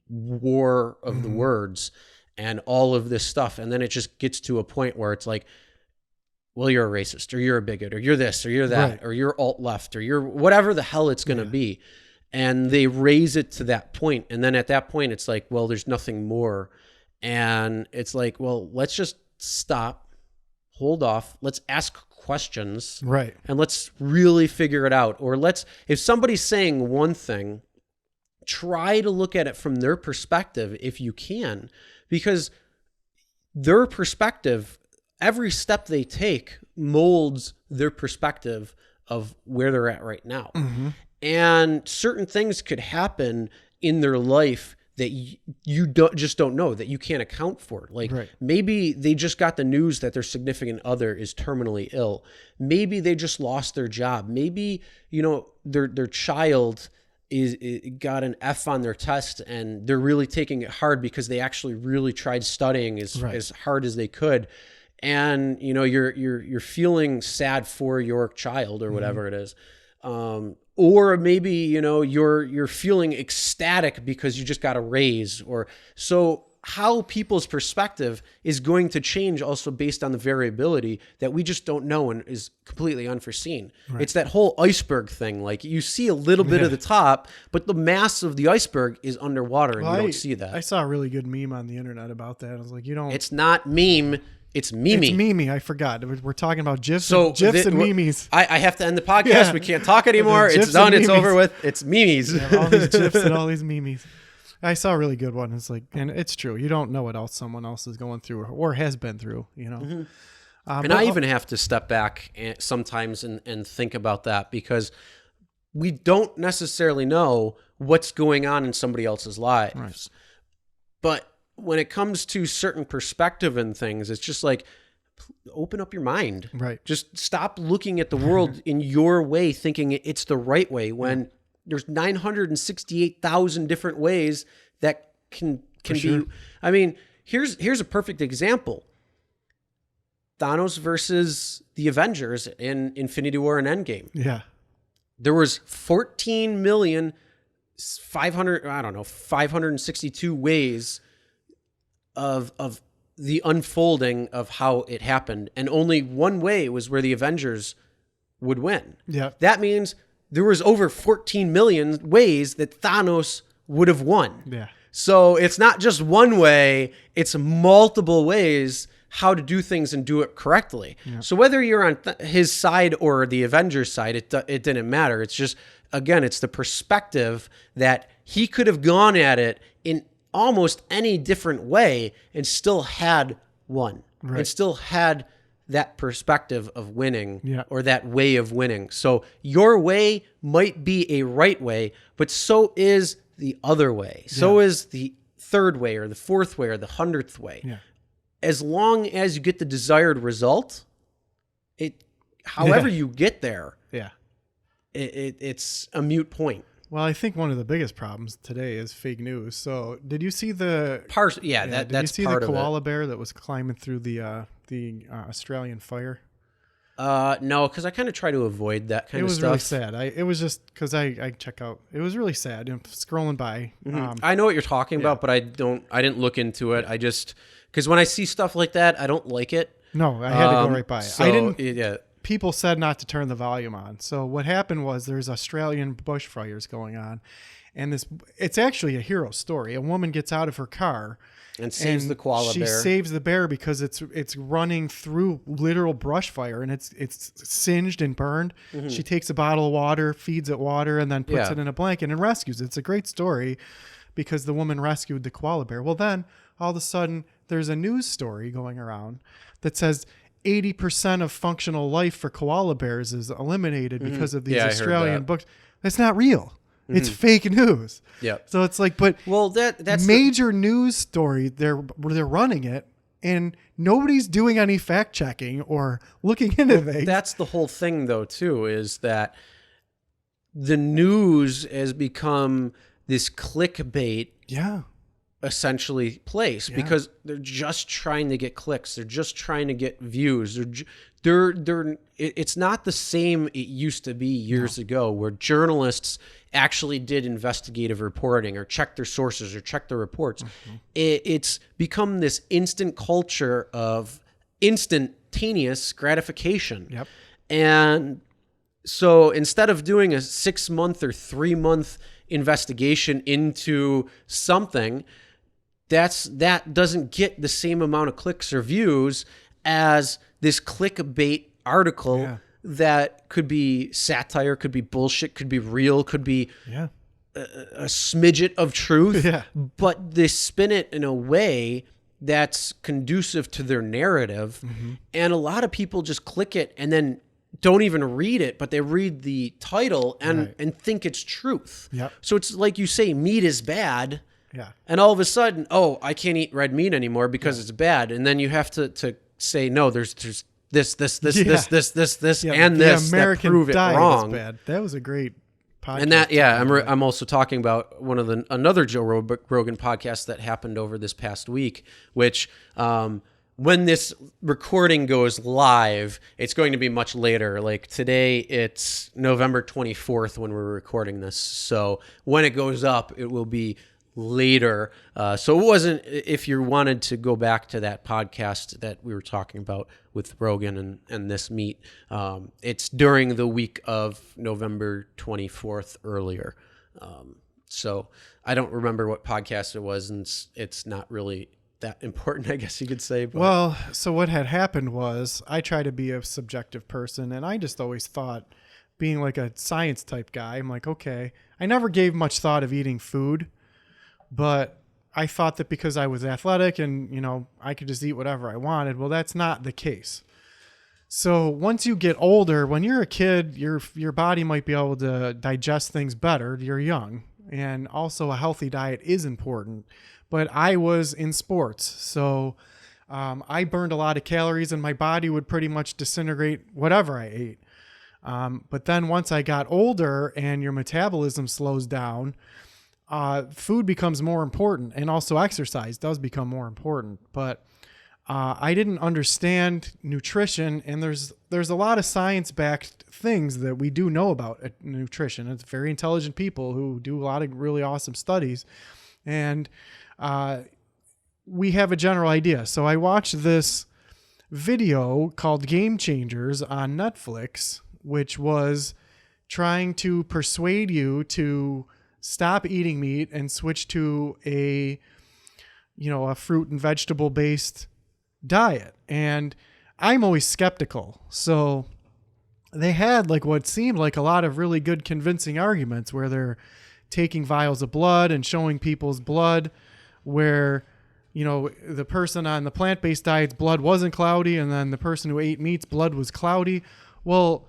war of the words and all of this stuff. And then it just gets to a point where it's like, well, you're a racist, or you're a bigot, or you're this, or you're that, or you're alt-left, or you're whatever the hell it's going to be. And they raise it to that point. And then at that point, it's like, well, there's nothing more. And it's like, well, let's just stop, hold off, let's ask questions, Right. and let's really figure it out. Or if somebody's saying one thing, try to look at it from their perspective if you can, because their perspective, every step they take molds their perspective of where they're at right now. And certain things could happen in their life that you don't know, that you can't account for. Like maybe they just got the news that their significant other is terminally ill. Maybe they just lost their job. Maybe, you know, their child got an F on their test and they're really taking it hard because they actually really tried studying as hard as they could. And, you know, you're feeling sad for your child or whatever it is. Or maybe, you know, you're feeling ecstatic because you just got a raise. Or so how people's perspective is going to change also based on the variability that we just don't know and is completely unforeseen. It's that whole iceberg thing. Like you see a little bit of the top, but the mass of the iceberg is underwater and you don't see that. I saw a really good meme on the internet about that. I was like, it's not meme. It's Mimi. It's Mimi. I forgot. We're talking about GIFs and memes. I have to end the podcast. We can't talk anymore. It's done. It's over with. It's memes. All these GIFs and all these memes. I saw a really good one. It's like, and it's true. You don't know what else someone else is going through or has been through, you know. And I even have to step back sometimes and think about that because we don't necessarily know what's going on in somebody else's lives. But when it comes to certain perspective and things, it's just like, open up your mind. Right. Just stop looking at the world in your way, thinking it's the right way when there's 968,000 different ways that can be. I mean, here's a perfect example. Thanos versus the Avengers in Infinity War and Endgame. Yeah. There was 562 ways of the unfolding of how it happened, and only one way was where the Avengers would win. Yeah. That means there was over 14 million ways that Thanos would have won. Yeah. So it's not just one way, it's multiple ways how to do things and do it correctly. Yeah. So whether you're on his side or the Avengers side, it didn't matter. It's just, again, it's the perspective that he could have gone at it in almost any different way and still had won. And still had that perspective of winning or that way of winning. So your way might be a right way, but so is the other way. So is the third way or the fourth way or the 100th way. Yeah. As long as you get the desired result, however you get there, it's a moot point. Well, I think one of the biggest problems today is fake news. So, did you see the that's part of it. Did you see the koala bear that was climbing through the Australian fire? No, because I kind of try to avoid that kind of stuff. It was really sad. It was just because I check out. It was really sad. Scrolling by. I know what you're talking about, but I didn't look into it. I just because when I see stuff like that, I don't like it. No, I had to go right by it. So, I didn't. Yeah. People said not to turn the volume on. So what happened was there's Australian bushfires going on, and it's actually a hero story. A woman gets out of her car and saves the koala bear. She saves the bear because it's running through literal brush fire and it's singed and burned. Mm-hmm. She takes a bottle of water, feeds it water, and then puts it in a blanket and rescues it. It's a great story because the woman rescued the koala bear. Well, then all of a sudden there's a news story going around that says 80% of functional life for koala bears is eliminated because of these Yeah, I heard Australian that. books. That's not real. It's fake news. Yep. So it's like, but Well, that's major news story, they're running it, and nobody's doing any fact checking or looking into things. that's the whole thing, though, too, is that the news has become this clickbait Yeah. essentially place because they're just trying to get clicks. They're just trying to get views. It's not the same it used to be years ago, where journalists actually did investigative reporting or check their sources or check their reports. It's become this instant culture of instantaneous gratification. Yep. And so instead of doing a 6-month or 3-month investigation into something, that doesn't get the same amount of clicks or views as this clickbait article that could be satire, could be bullshit, could be real, could be a smidget of truth. Yeah. But they spin it in a way that's conducive to their narrative. And a lot of people just click it and then don't even read it, but they read the title and think it's truth. Yep. So it's like you say, meat is bad. Yeah. And all of a sudden, I can't eat red meat anymore because it's bad. And then you have to say, no, there's this, and this American that prove it diet wrong. is bad. That was a great podcast. And that, I'm also talking about another Joe Rogan podcast that happened over this past week, which, when this recording goes live, it's going to be much later. Like today, it's November 24th when we're recording this. So when it goes up, it will be later. So it wasn't, if you wanted to go back to that podcast that we were talking about with Rogan and this meet, it's during the week of November 24th earlier. So I don't remember what podcast it was, and it's not really that important, I guess you could say. But. Well, so what had happened was I try to be a subjective person, and I just always thought, being like a science type guy, I'm like, okay, I never gave much thought of eating food, but I thought that because I was athletic and, I could just eat whatever I wanted. Well, that's not the case. So once you get older, when you're a kid, your body might be able to digest things better. You're young. And also a healthy diet is important. But I was in sports, so I burned a lot of calories and my body would pretty much disintegrate whatever I ate. But then once I got older and your metabolism slows down, food becomes more important, and also exercise does become more important. But I didn't understand nutrition, and there's a lot of science-backed things that we do know about nutrition. It's very intelligent people who do a lot of really awesome studies, and we have a general idea. So I watched this video called Game Changers on Netflix, which was trying to persuade you to stop eating meat and switch to a fruit and vegetable based diet. And I'm always skeptical. So they had like what seemed like a lot of really good convincing arguments where they're taking vials of blood and showing people's blood where, the person on the plant-based diet's blood wasn't cloudy, and then the person who ate meat's blood was cloudy. Well,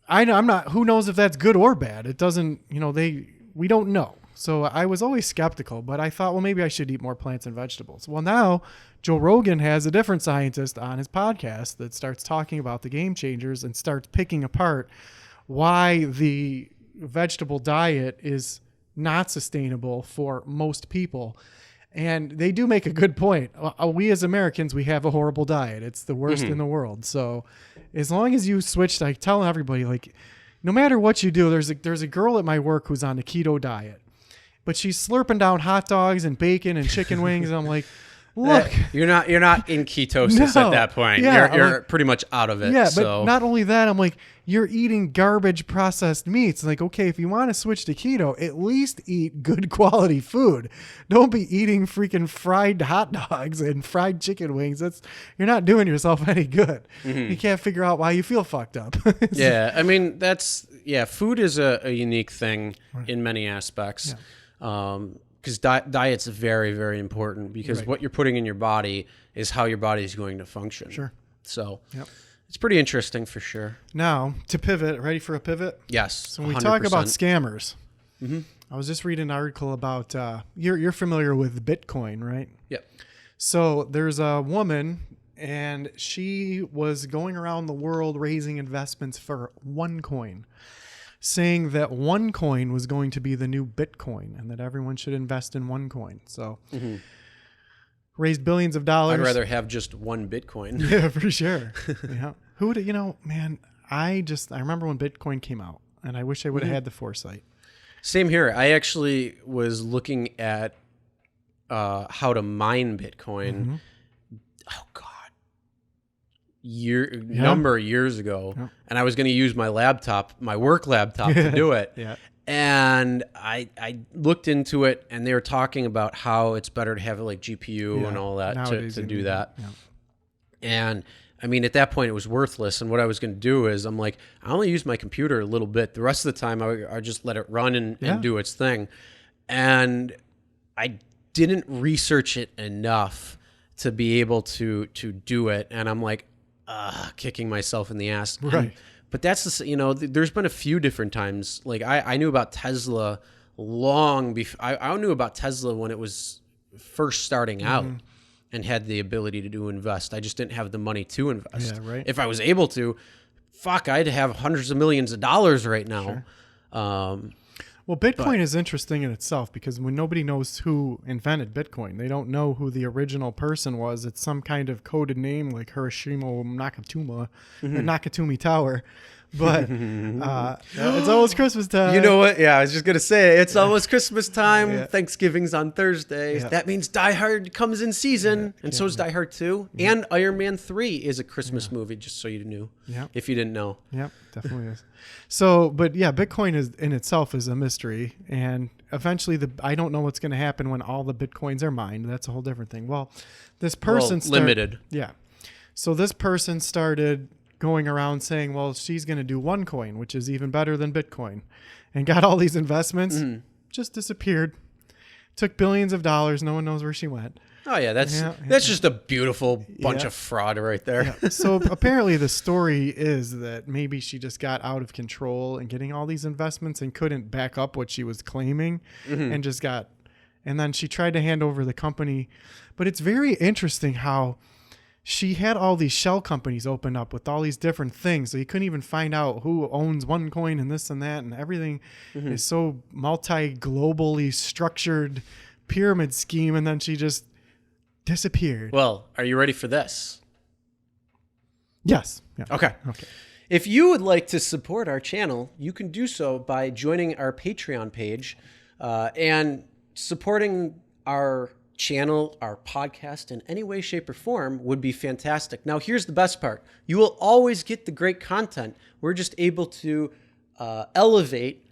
I'm not, who knows if that's good or bad? It doesn't, we don't know. So I was always skeptical, but I thought, well, maybe I should eat more plants and vegetables. Well, now Joe Rogan has a different scientist on his podcast that starts talking about the Game Changers and starts picking apart why the vegetable diet is not sustainable for most people. And they do make a good point. We as Americans, we have a horrible diet. It's the worst in the world. So as long as you switch, like telling everybody, like, no matter what you do, there's a girl at my work who's on the keto diet, but she's slurping down hot dogs and bacon and chicken wings. And I'm like, look, you're not in ketosis No. at that point. Yeah, you're like, pretty much out of it. yeah, so. but not only that, I'm like, you're eating garbage processed meats. Like, okay, if you want to switch to keto, at least eat good quality food. Don't be eating freaking fried hot dogs and fried chicken wings. You're not doing yourself any good. You can't figure out why you feel fucked up. Yeah, I mean, food is a unique thing in many aspects. Because diet's very, very important, because what you're putting in your body is how your body is going to function. Sure. So Yep. it's pretty interesting for sure. Now, to pivot, ready for a pivot? Yes. So when we talk about 100%. scammers, I was just reading an article about, you're familiar with Bitcoin, right? Yep. So there's a woman, and she was going around the world raising investments for OneCoin, saying that OneCoin was going to be the new Bitcoin and that everyone should invest in OneCoin. So raised billions of dollars. I'd rather have just one Bitcoin. Yeah, for sure. Yeah. Who would, man, I remember when Bitcoin came out, and I wish I would have had the foresight. Same here. I actually was looking at how to mine Bitcoin. Oh God, number of years ago, and I was going to use my laptop, my work laptop, to do it. Yeah. And I looked into it, and they were talking about how it's better to have like GPU and all that to do that. Yeah. And I mean, at that point, it was worthless. And what I was going to do is, I'm like, I only use my computer a little bit. The rest of the time, I just let it run and do its thing. And I didn't research it enough to be able to do it. And I'm like, kicking myself in the ass. Right. But that's there's been a few different times. Like I knew about Tesla long before. I knew about Tesla when it was first starting out and had the ability to invest. I just didn't have the money to invest. Yeah, right. If I was able to, I'd have hundreds of millions of dollars right now. Sure. Well, Bitcoin is interesting in itself because when nobody knows who invented Bitcoin, they don't know who the original person was. It's some kind of coded name like Hiroshima Nakatuma, or Nakatomi Tower. But it's almost Christmas time. You know what? Yeah, I was just going to say, it's almost Christmas time. Yeah. Thanksgiving's on Thursday. Yeah. That means Die Hard comes in season. And so is Die Hard 2. And Iron Man 3 is a Christmas movie, just so you knew. Yeah. If you didn't know. Yep, definitely is. So, but yeah, Bitcoin is in itself is a mystery. And eventually I don't know what's going to happen when all the Bitcoins are mined. That's a whole different thing. Well, this person limited. Yeah. So this person started going around saying, well, she's going to do OneCoin, which is even better than Bitcoin, and got all these investments, just disappeared, took billions of dollars. No one knows where she went. Oh yeah, that's just a beautiful bunch of fraud right there. Yeah. So apparently the story is that maybe she just got out of control and getting all these investments and couldn't back up what she was claiming and and then she tried to hand over the company. But it's very interesting how she had all these shell companies open up with all these different things. So you couldn't even find out who owns OneCoin and this and that. And everything is so globally structured pyramid scheme. And then she just disappeared. Well, are you ready for this? Yes. Yeah. Okay. If you would like to support our channel, you can do so by joining our Patreon page and supporting our channel, our podcast in any way, shape, or form would be fantastic. Now, here's the best part. You will always get the great content. We're just able to elevate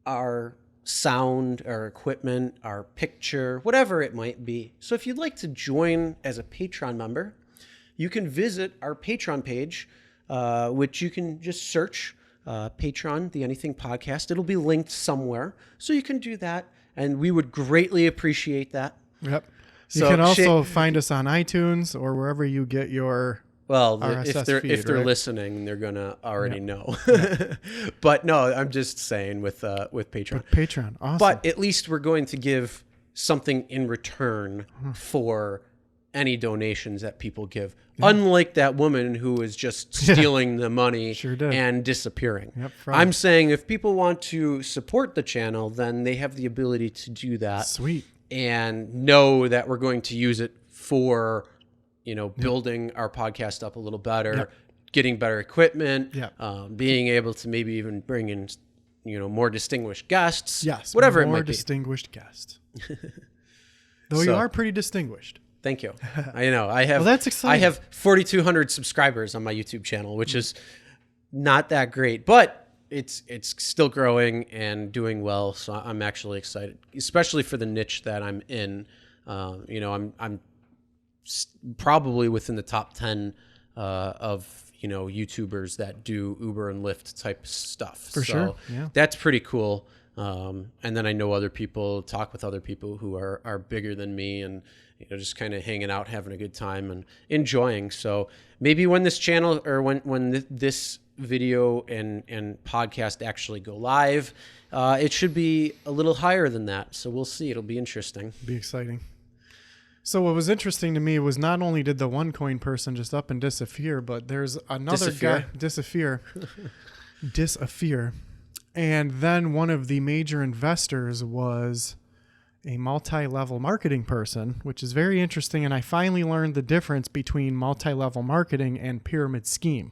our sound, our equipment, our picture, whatever it might be. So if you'd like to join as a Patreon member, you can visit our Patreon page, which you can just search Patreon, The Anything Podcast. It'll be linked somewhere. So you can do that, and we would greatly appreciate that. Yep. You can also find us on iTunes or wherever you get your if they're feed, they're right? listening, they're gonna already know. But no, I'm just saying with Patreon. Patreon, awesome. But at least we're going to give something in return for any donations that people give. Unlike that woman who is just stealing the money and disappearing. Yep, I'm saying if people want to support the channel, then they have the ability to do that. Sweet. And know that we're going to use it for, building our podcast up a little better, getting better equipment, being able to maybe even bring in, more distinguished guests. Yes, whatever it might be. More distinguished guest. Though you are pretty distinguished. Thank you. I know. I have. Well, that's exciting. I have 4,200 subscribers on my YouTube channel, which is not that great, but it's still growing and doing well. So I'm actually excited, especially for the niche that I'm in. I'm probably within the top 10 of YouTubers that do Uber and Lyft type stuff. For sure. Yeah. That's pretty cool. And then I know other people, talk with other people who are bigger than me, and just kind of hanging out, having a good time and enjoying. So maybe when this channel or when this video and podcast actually go live, it should be a little higher than that. So we'll see. It'll be interesting. Be exciting. So what was interesting to me was not only did the OneCoin person just up and disappear, but there's another guy disappear. And then one of the major investors was a multi-level marketing person, which is very interesting. And I finally learned the difference between multi-level marketing and pyramid scheme.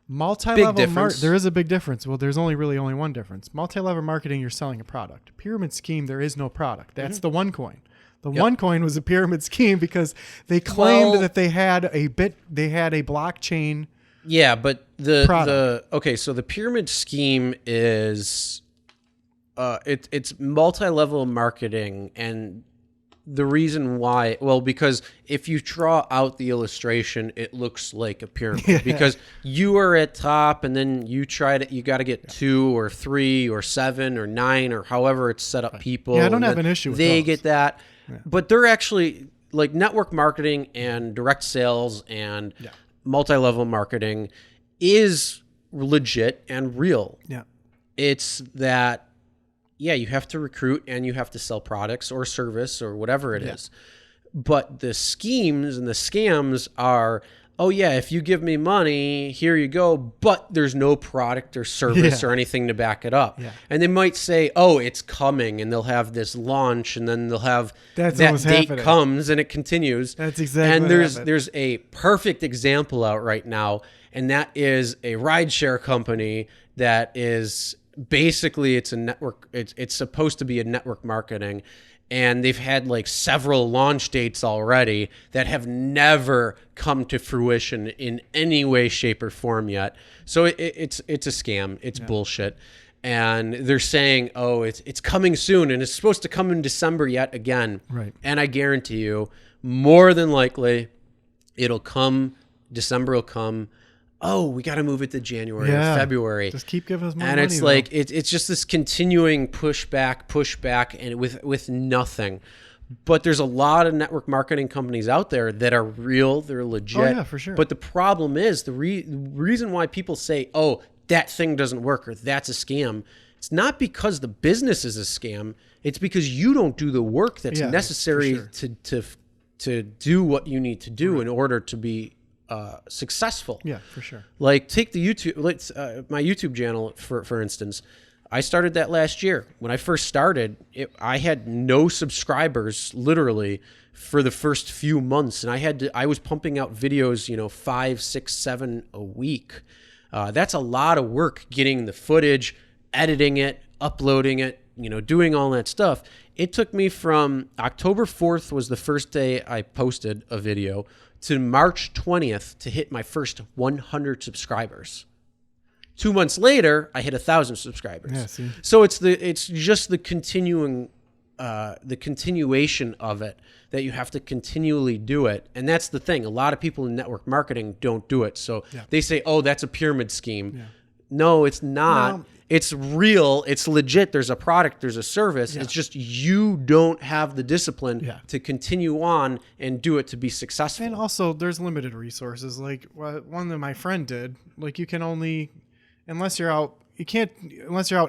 There is a big difference. Well, there's only one difference. Multi-level marketing, you're selling a product. Pyramid scheme, there is no product. That's the OneCoin. The OneCoin was a pyramid scheme because they claimed that they had a blockchain. Yeah, but so the pyramid scheme is it's multi-level marketing, and the reason why, because if you draw out the illustration, it looks like a pyramid because you are at top, and then you got to get 2 or 3 or 7 or 9 or however it's set up. People, I don't have an issue with they those. get that, but they're actually like network marketing and direct sales and multi-level marketing is legit and real. Yeah, it's that. Yeah, you have to recruit and you have to sell products or service or whatever it is. But the schemes and the scams are, if you give me money, here you go, but there's no product or service or anything to back it up. Yeah. And they might say, it's coming, and they'll have this launch, and then they'll have that date comes and it continues. That's exactly and there's a perfect example out right now, and that is a rideshare company that is basically it's a network. It's supposed to be a network marketing, and they've had like several launch dates already that have never come to fruition in any way, shape, or form yet. So it's a scam. It's bullshit. And they're saying, it's coming soon, and it's supposed to come in December yet again. Right. And I guarantee you, more than likely, it'll come. December will come. We got to move it to January or February. Just keep giving us more money. And it's like it's just this continuing pushback, and with nothing. But there's a lot of network marketing companies out there that are real. They're legit. Oh, yeah, for sure. But the problem is the reason why people say, that thing doesn't work or that's a scam. It's not because the business is a scam. It's because you don't do the work that's necessary to do what you need to do in order to be successful. Yeah, for sure. Like take the YouTube, my YouTube channel for instance. I started that last year. When I first started, I had no subscribers literally for the first few months, and I was pumping out videos, 5, 6, 7 a week. That's a lot of work getting the footage, editing it, uploading it, doing all that stuff. It took me from October 4th was the first day I posted a video to March 20th to hit my first 100 subscribers. 2 months later, I hit 1,000 subscribers. Yeah, see? So it's just the continuation of it that you have to continually do it. And that's the thing. A lot of people in network marketing don't do it. So they say, that's a pyramid scheme. Yeah. No, it's not. No. It's real. It's legit. There's a product. There's a service. Yeah. It's just you don't have the discipline to continue on and do it to be successful. And also, there's limited resources. Like one that my friend did. Like you can only, unless you're out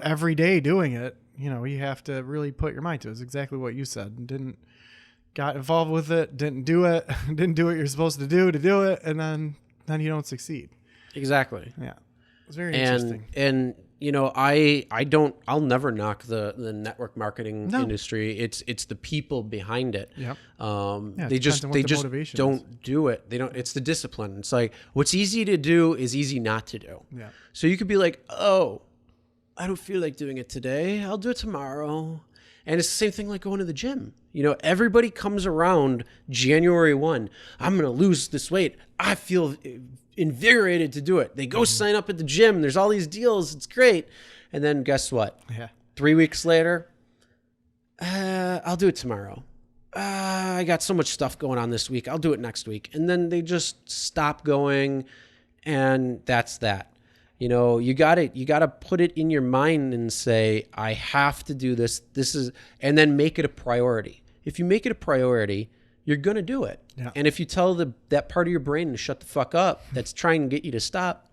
every day doing it. You have to really put your mind to it. It's exactly what you said. Got involved with it. Didn't do it. Didn't do what you're supposed to do it, and then you don't succeed. Exactly. Yeah, it's very interesting. And I'll never knock the network marketing industry. It's the people behind it. Yep. They just don't do it. They don't. It's the discipline. It's like what's easy to do is easy not to do. Yeah. So you could be like, I don't feel like doing it today. I'll do it tomorrow. And it's the same thing like going to the gym. Everybody comes around January 1. I'm going to lose this weight. I feel invigorated to do it. They go sign up at the gym. There's all these deals. It's great. And then guess what? Yeah. 3 weeks later, I'll do it tomorrow. I got so much stuff going on this week. I'll do it next week. And then they just stop going, and that's that. You got to put it in your mind and say, I have to do this. And then make it a priority. If you make it a priority, you're going to do it. Yeah. And if you tell that part of your brain to shut the fuck up, that's trying to get you to stop,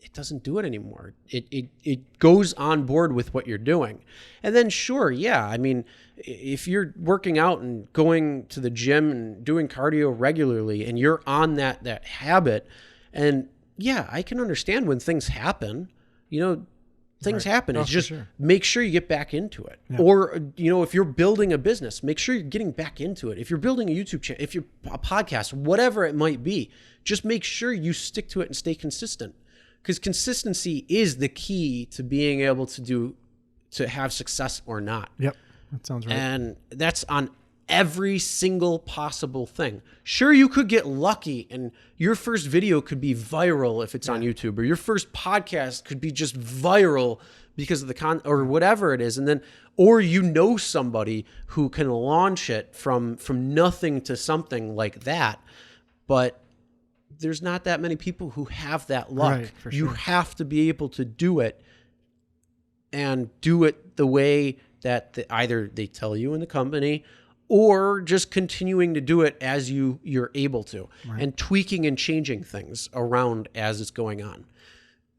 it doesn't do it anymore. It goes on board with what you're doing. And then sure, yeah, I mean, if you're working out and going to the gym and doing cardio regularly and you're on that habit, and yeah, I can understand when things happen, things happen. Oh, it's for just sure. make sure you get back into it. Yeah. Or, if you're building a business, make sure you're getting back into it. If you're building a YouTube channel, if you're a podcast, whatever it might be, just make sure you stick to it and stay consistent. Because consistency is the key to being able to have success or not. Yep. That sounds right. And that's on every single possible thing. Sure, you could get lucky and your first video could be viral if it's on YouTube, or your first podcast could be just viral because of the or whatever it is. And then, or somebody who can launch it from nothing to something like that. But there's not that many people who have that luck. Right, for You sure. have to be able to do it, and do it the way that either they tell you in the company, or just continuing to do it as you're able to, and tweaking and changing things around as it's going on.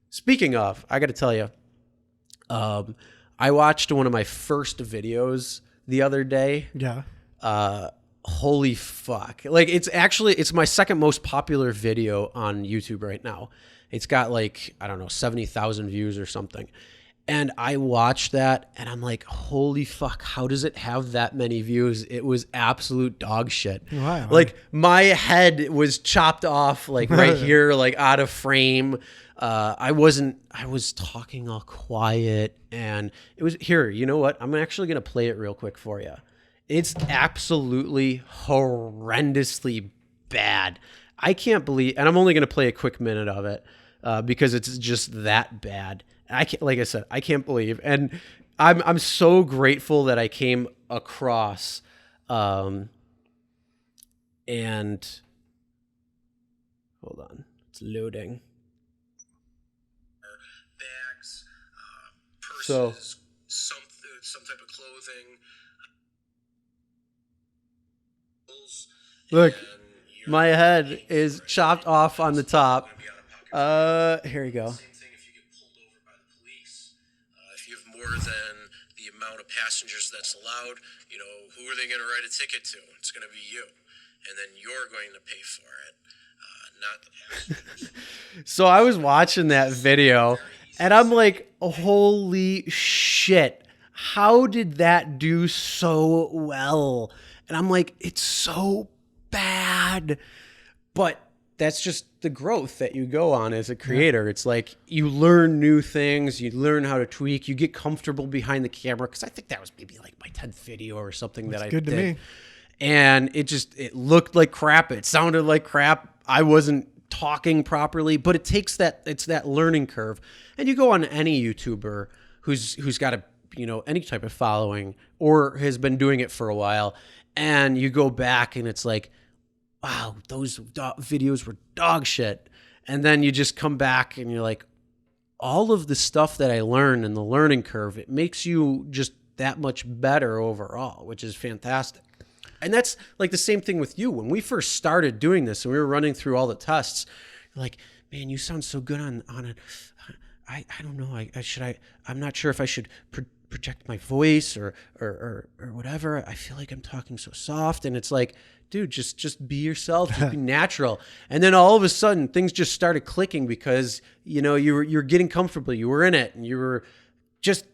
Speaking of, I got to tell you, I watched one of my first videos the other day. Yeah. Holy fuck. Like, it's my second most popular video on YouTube right now. It's got 70,000 views or something. And I watched that and I'm like, holy fuck, how does it have that many views? It was absolute dog shit. Wow. Like, my head was chopped off right here, out of frame. I was talking all quiet, and it was here. You know what? I'm actually going to play it real quick for you. It's absolutely horrendously bad. I can't believe, and I'm only going to play a quick minute of it because it's just that bad. I can't, like I said, I can't believe, and I'm so grateful that I came across, and hold on, it's loading. Bags, purses, some type of clothing. Look, my head is chopped off on the top. Here we go. Same thing if you get pulled over by the police. If you have more than the amount of passengers that's allowed, who are they going to write a ticket to? It's going to be you. And then you're going to pay for it, not the passengers. So I was watching that video and I'm like, holy shit, how did that do so well? And I'm like, it's so bad. But that's just the growth that you go on as a creator. It's like you learn new things, you learn how to tweak, you get comfortable behind the camera. Because I think that was maybe my 10th video or something that I did. Good to me. And it looked like crap. It sounded like crap. I wasn't talking properly, but it's that learning curve. And you go on any YouTuber who's got any type of following or has been doing it for a while, and you go back and it's like, wow, those videos were dog shit. And then you just come back and you're like, all of the stuff that I learned in the learning curve, it makes you just that much better overall, which is fantastic. And that's like the same thing with you. When we first started doing this and we were running through all the tests, you're like, man, you sound so good on it. I don't know. I'm not sure if I should project my voice or whatever. I feel like I'm talking so soft. And it's like, dude, just be yourself, just be natural. And then all of a sudden things just started clicking because, you're getting comfortable. You were in it and you were just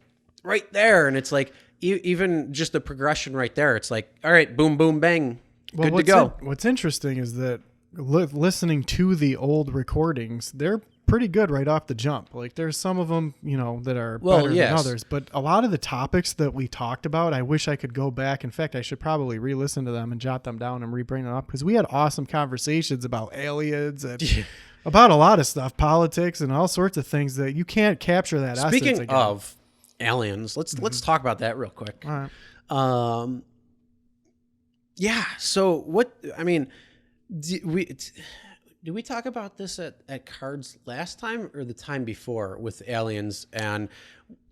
right there. And it's like, even just the progression right there, it's like, all right, boom, boom, bang, good to go. What's interesting is that listening to the old recordings, they're pretty good right off the jump. Like there's some of them, that are better than others, but a lot of the topics that we talked about, I wish I could go back. In fact, I should probably re-listen to them and jot them down and re-bring them up because we had awesome conversations about aliens and about a lot of stuff, politics and all sorts of things that you can't capture that essence Speaking again. of aliens, let's talk about that real quick. All right. Yeah. So what? I mean, Did we talk about this at Cards last time or the time before with aliens and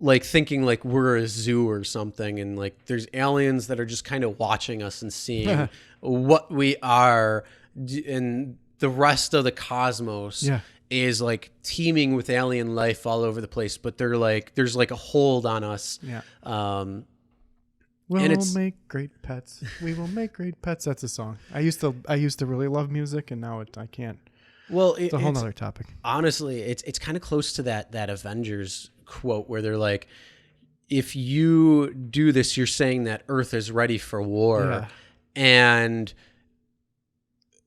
like thinking like we're a zoo or something and like there's aliens that are just kind of watching us and seeing what we are, and the rest of the cosmos is like teeming with alien life all over the place, but they're like there's like a hold on us. We'll make great pets. We will make great pets. That's a song. I used to really love music, and now I can't. Well, it's a whole nother topic. Honestly, it's kind of close to that Avengers quote where they're like, if you do this, you're saying that Earth is ready for war. And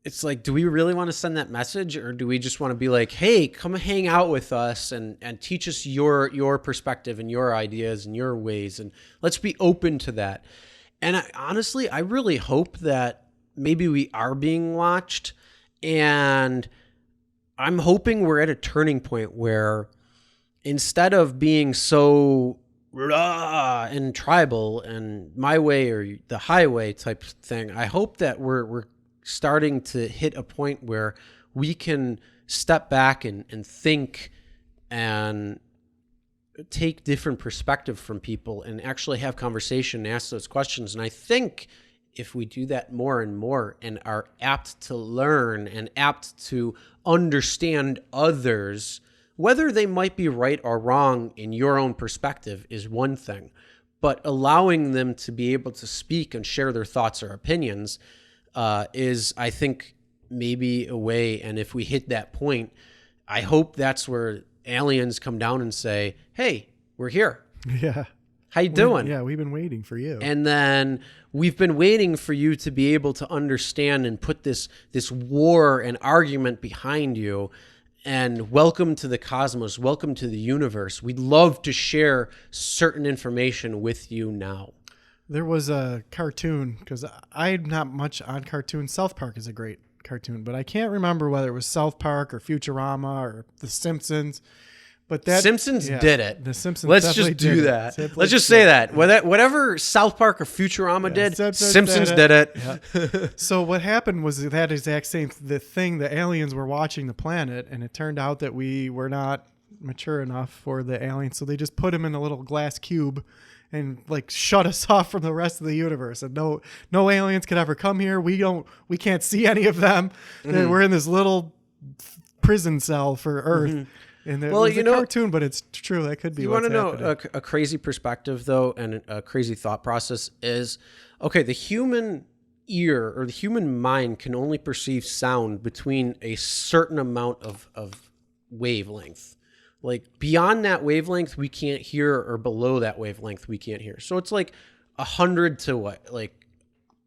it's like, do we really want to send that message, or do we just want to be like, hey, come hang out with us and teach us your perspective and your ideas and your ways, and let's be open to that. And honestly, I really hope that maybe we are being watched, and I'm hoping we're at a turning point where instead of being so rah and tribal and my way or the highway type thing, I hope that we're starting to hit a point where we can step back and think and take different perspective from people and actually have conversation and ask those questions. And I think if we do that more and more and are apt to learn and apt to understand others, whether they might be right or wrong in your own perspective is one thing, but allowing them to be able to speak and share their thoughts or opinions is, I think, maybe a way. And if we hit that point, I hope that's where aliens come down and say, hey, we're here. Yeah. How you doing? We've been waiting for you. And then we've been waiting for you to be able to understand and put this war and argument behind you. And welcome to the cosmos. Welcome to the universe. We'd love to share certain information with you now. There was a cartoon, because I'm not much on cartoons. South Park is a great cartoon, but I can't remember whether it was South Park or Futurama or The Simpsons. But that Simpsons did it. The Simpsons. Let's just do that. Let's just say that. Whatever South Park or Futurama did, Simpsons did it. Yeah. So what happened was that exact same thing. The aliens were watching the planet, and it turned out that we were not mature enough for the aliens, so they just put them in a little glass cube and like shut us off from the rest of the universe. And no aliens could ever come here. We can't see any of them. Mm-hmm. We're in this little prison cell for Earth. Mm-hmm. And it was a cartoon, but it's true. That could be. You want to know a crazy perspective, though, and a crazy thought process is, okay, the human ear or the human mind can only perceive sound between a certain amount of wavelength. Like beyond that wavelength, we can't hear, or below that wavelength, we can't hear. So it's like 100 to what, like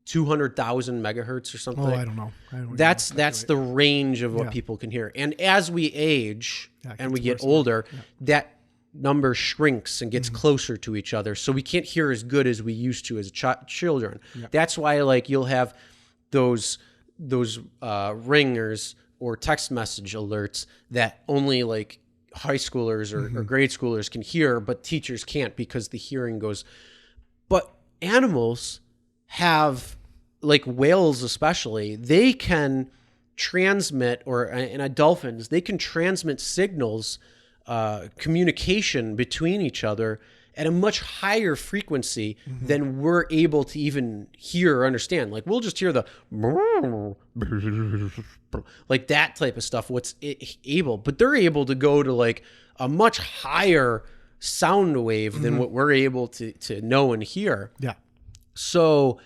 200,000 megahertz or something. Oh, I don't know. That's the range of what people can hear. And as we age and we get older, that number shrinks and gets closer to each other. So we can't hear as good as we used to as children. Yeah. That's why like you'll have those ringers or text message alerts that only like high schoolers or grade schoolers can hear, but teachers can't because the hearing goes. But animals have, like whales especially, they can transmit, and dolphins, they can transmit signals, communication between each other at a much higher frequency than we're able to even hear or understand. Like we'll just hear the like that type of stuff, what's able, but they're able to go to like a much higher sound wave than what we're able to know and hear. Yeah. So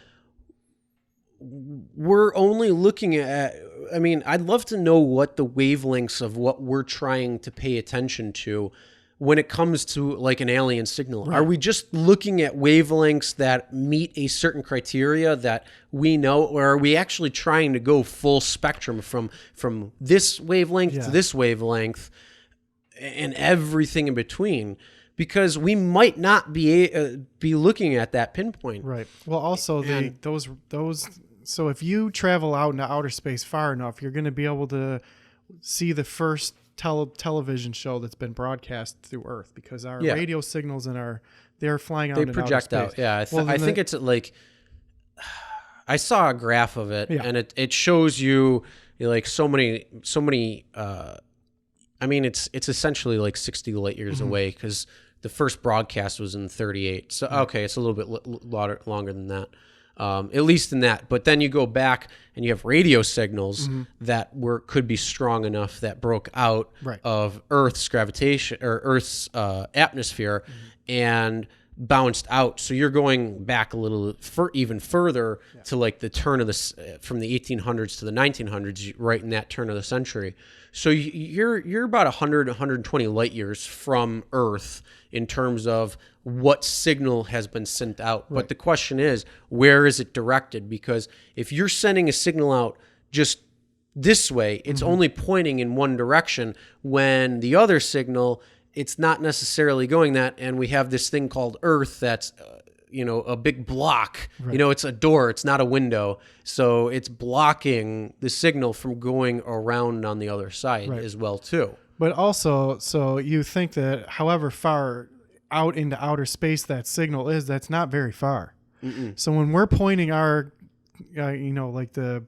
we're only looking at, I mean, I'd love to know what the wavelengths of what we're trying to pay attention to when it comes to like an alien signal. Right. Are we just looking at wavelengths that meet a certain criteria that we know, or are we actually trying to go full spectrum from this wavelength to this wavelength and everything in between? Because we might not be looking at that pinpoint. Right. Well, also those. So if you travel out into outer space far enough, you're going to be able to see the first television show that's been broadcast through Earth, because our radio signals and they're flying out. They project out. Yeah, I think it's like, I saw a graph of it, and it shows you You're like so many. I mean, it's essentially like 60 light years away because the first broadcast was in 38. So okay, it's a little bit longer than that. At least in that. But then you go back and you have radio signals that could be strong enough that broke out of Earth's gravitation or Earth's atmosphere and bounced out. So you're going back a little even further to like the turn of from the 1800s to the 1900s, right in that turn of the century. So you're about 100, 120 light years from Earth in terms of what signal has been sent out. But the question is, where is it directed? Because if you're sending a signal out just this way, it's only pointing in one direction, when the other signal, it's not necessarily going that. And we have this thing called Earth that's a big block. It's a door, it's not a window. So it's blocking the signal from going around on the other side as well too. But also, so you think that however far out into outer space that signal is, that's not very far. So when we're pointing our, like the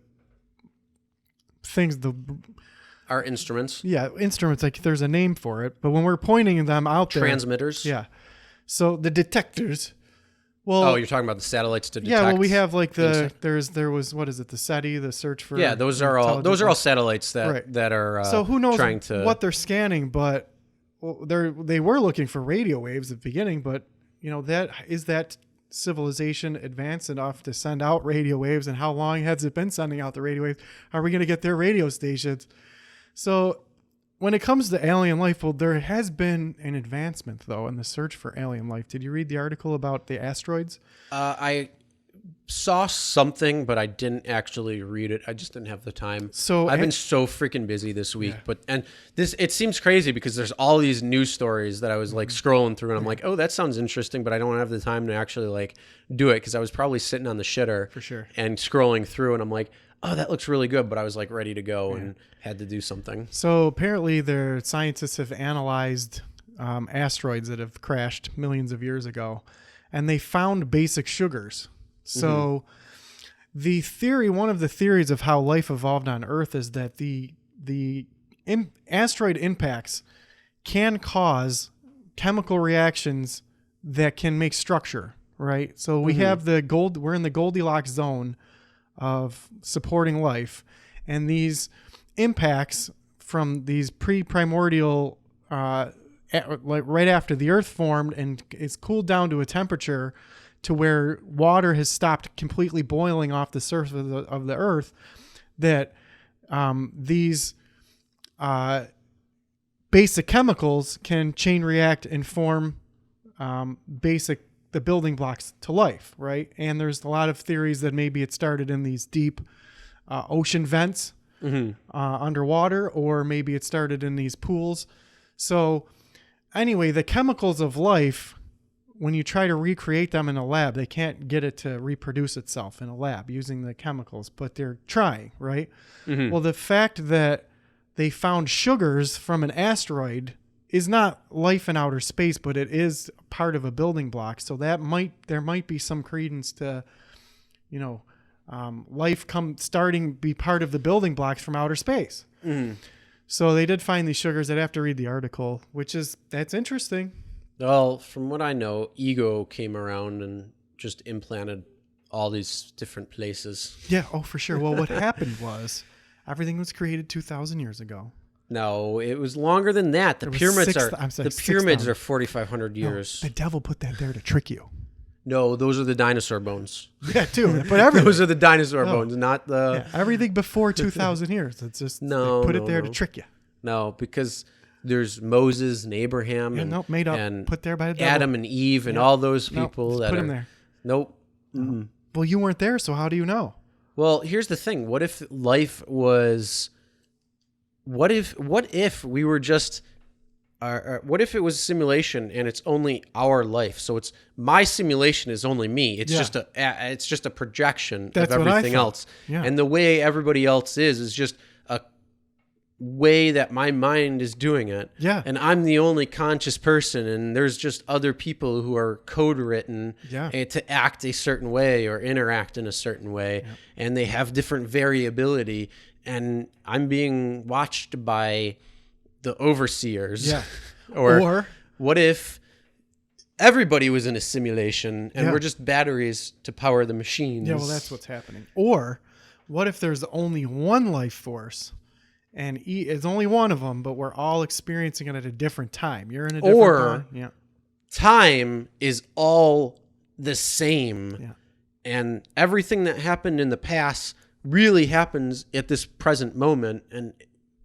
things, our instruments. Yeah, instruments, like there's a name for it. But when we're pointing them out there. Transmitters. Yeah. So the detectors. Well, you're talking about the satellites to detect. Yeah, well, we have like there was what is it, the SETI, the search for. Yeah, those are all satellites that are. So who knows trying to what they're scanning? But they were looking for radio waves at the beginning. But that civilization advanced enough to send out radio waves? And how long has it been sending out the radio waves? Are we going to get their radio stations? So when it comes to alien life, well, there has been an advancement, though, in the search for alien life. Did you read the article about the asteroids? I saw something, but I didn't actually read it. I just didn't have the time. So I've been so freaking busy this week. It seems crazy because there's all these news stories that I was like scrolling through, and I'm like, oh, that sounds interesting, but I don't have the time to actually like do it because I was probably sitting on the shitter for sure and scrolling through, and I'm like, oh, that looks really good, but I was like ready to go and had to do something. So apparently their scientists have analyzed asteroids that have crashed millions of years ago, and they found basic sugars. So one of the theories of how life evolved on Earth is that the asteroid impacts can cause chemical reactions that can make structure, right? So we have we're in the Goldilocks zone of supporting life, and these impacts from these pre-primordial like right after the Earth formed and it's cooled down to a temperature to where water has stopped completely boiling off the surface of the Earth, that these basic chemicals can chain react and form the building blocks to life, right? And there's a lot of theories that maybe it started in these deep ocean vents underwater, or maybe it started in these pools. So anyway, the chemicals of life, when you try to recreate them in a lab, they can't get it to reproduce itself in a lab using the chemicals, but they're trying, right? Well, the fact that they found sugars from an asteroid is not life in outer space, but it is part of a building block. So there might be some credence to, life be part of the building blocks from outer space. So they did find these sugars. I'd have to read the article, that's interesting. Well, from what I know, Ego came around and just implanted all these different places. Yeah, oh, for sure. Well, what happened was everything was created 2,000 years ago. No, it was longer than that. The pyramids are 4,500 years. No, the devil put that there to trick you. No, those are the dinosaur bones. Yeah, too. But those are the dinosaur bones, not the... Yeah, everything before 2,000 years. It's just they put it there to trick you. No, because there's Moses and Abraham made up, and put there by the devil. Adam and Eve and all those people that put them there. Nope. Well, you weren't there, so how do you know? Well, here's the thing. What if life was... What if we were just... what if it was a simulation and it's only our life? So it's my simulation is only me. It's just a projection of everything else. Yeah. And the way everybody else is just a way that my mind is doing it. Yeah. And I'm the only conscious person, and there's just other people who are code written to act a certain way or interact in a certain way, and they have different variability. and I'm being watched by the overseers. Yeah. or, Or what if everybody was in a simulation and Yeah. we're just batteries to power the machines? yeah, well, that's what's happening. Or what if there's only one life force, and it's only one of them, but we're all experiencing it at a different time? You're in a different Or- body. Yeah. Time is all the same. Yeah. And everything that happened in the past really happens at this present moment. And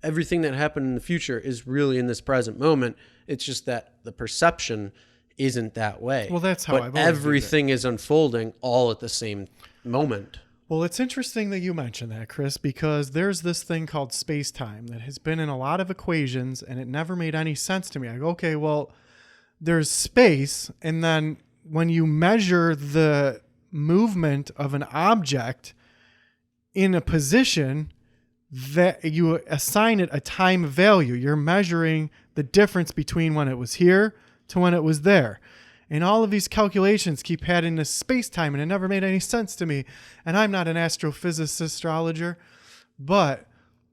everything that happened in the future is really in this present moment. It's just that the perception isn't that way. Well, that's how but I've always viewed it. everything is unfolding all at the same moment. Well, it's interesting that you mentioned that, Chris, because there's this thing called space-time that has been in a lot of equations, and it never made any sense to me. I go, okay, well, there's space, and then when you measure the movement of an object in a position, that you assign it a time value. You're measuring the difference between when it was here to when it was there. And all of these calculations keep adding this space-time, and it never made any sense to me. And I'm not an astrophysicist, astrologer, but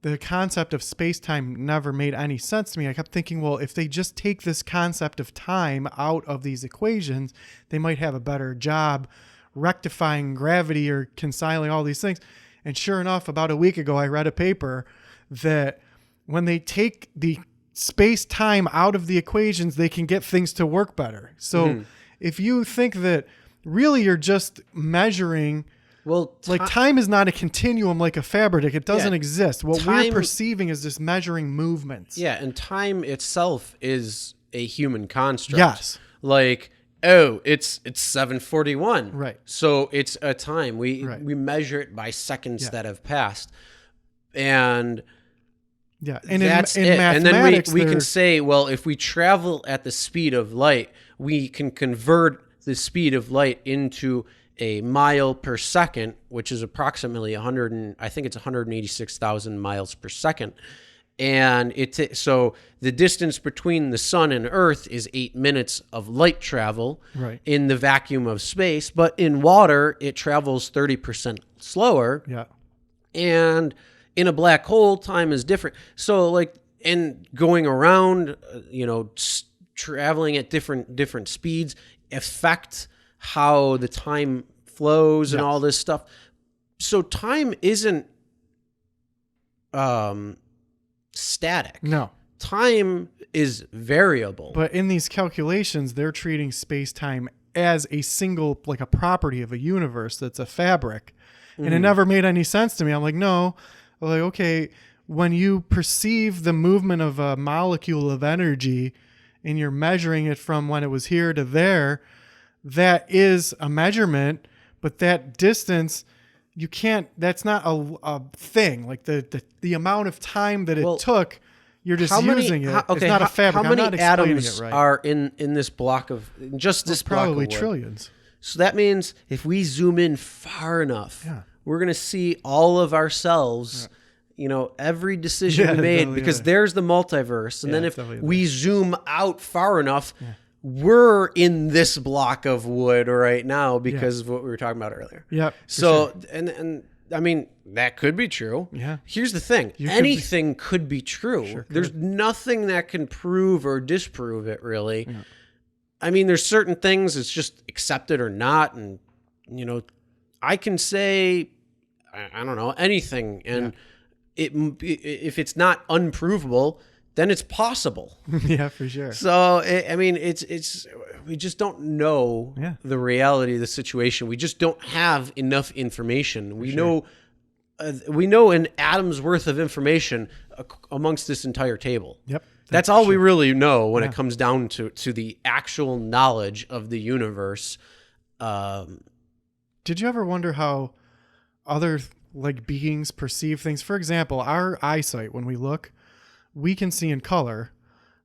the concept of space-time never made any sense to me. I kept thinking, well, if they just take this concept of time out of these equations, they might have a better job rectifying gravity or reconciling all these things. And sure enough, about a week ago, I read a paper that when they take the space-time out of the equations, they can get things to work better. So if you think that really you're just measuring, Well, like time is not a continuum like a fabric. It doesn't Yeah. exist. What Time- we're perceiving is just measuring movements. yeah, and time itself is a human construct. Yes. Like, oh, it's 7:41. Right. So it's a time. We Right. we measure it by seconds Yeah. that have passed. And Yeah. And that's in it. And then mathematics, we can there's- say, well, if we travel at the speed of light, we can convert the speed of light into a mile per second, which is approximately 186,000 miles per second. And so the distance between the sun and Earth is 8 minutes of light travel Right. in the vacuum of space. But in water, it travels 30% slower. Yeah. And in a black hole, time is different. So, like, and going around, traveling at different speeds affect how the time flows and Yes. all this stuff. So time isn't static. No. Time is variable. But in these calculations, they're treating space-time as a single, like a property of a universe that's a fabric. And it never made any sense to me. I'm like, no. Like, okay, when you perceive the movement of a molecule of energy and you're measuring it from when it was here to there, that is a measurement, but that distance, you can't, that's not a thing. Like the amount of time that it Well, took, you're just using it. It's not a fabric. How I'm many not explaining atoms it right. are in this block of, just this block of Probably wood? trillions. So that means if we zoom in far enough, Yeah. we're going to see all of ourselves, every decision Yeah, we made, definitely, because yeah. there's the multiverse. And Yeah, then if definitely we zoom out far enough, we're in this block of wood right now because of what we were talking about earlier. Yep. for So, sure. and I mean, that could be true. Yeah. Here's the thing. You could be- Anything could be true. There's nothing that can prove or disprove it, really. I mean, there's certain things it's just accepted or not. And, I can say, I don't know, anything. And if it's not unprovable, then it's possible. Yeah, for sure. So, it's we just don't know Yeah. the reality of the situation. We just don't have enough information. We know an atom's worth of information amongst this entire table. Yep. That's all we really know when it comes down to the actual knowledge of the universe. Did you ever wonder how other like beings perceive things? For example, our eyesight, when we look, we can see in color,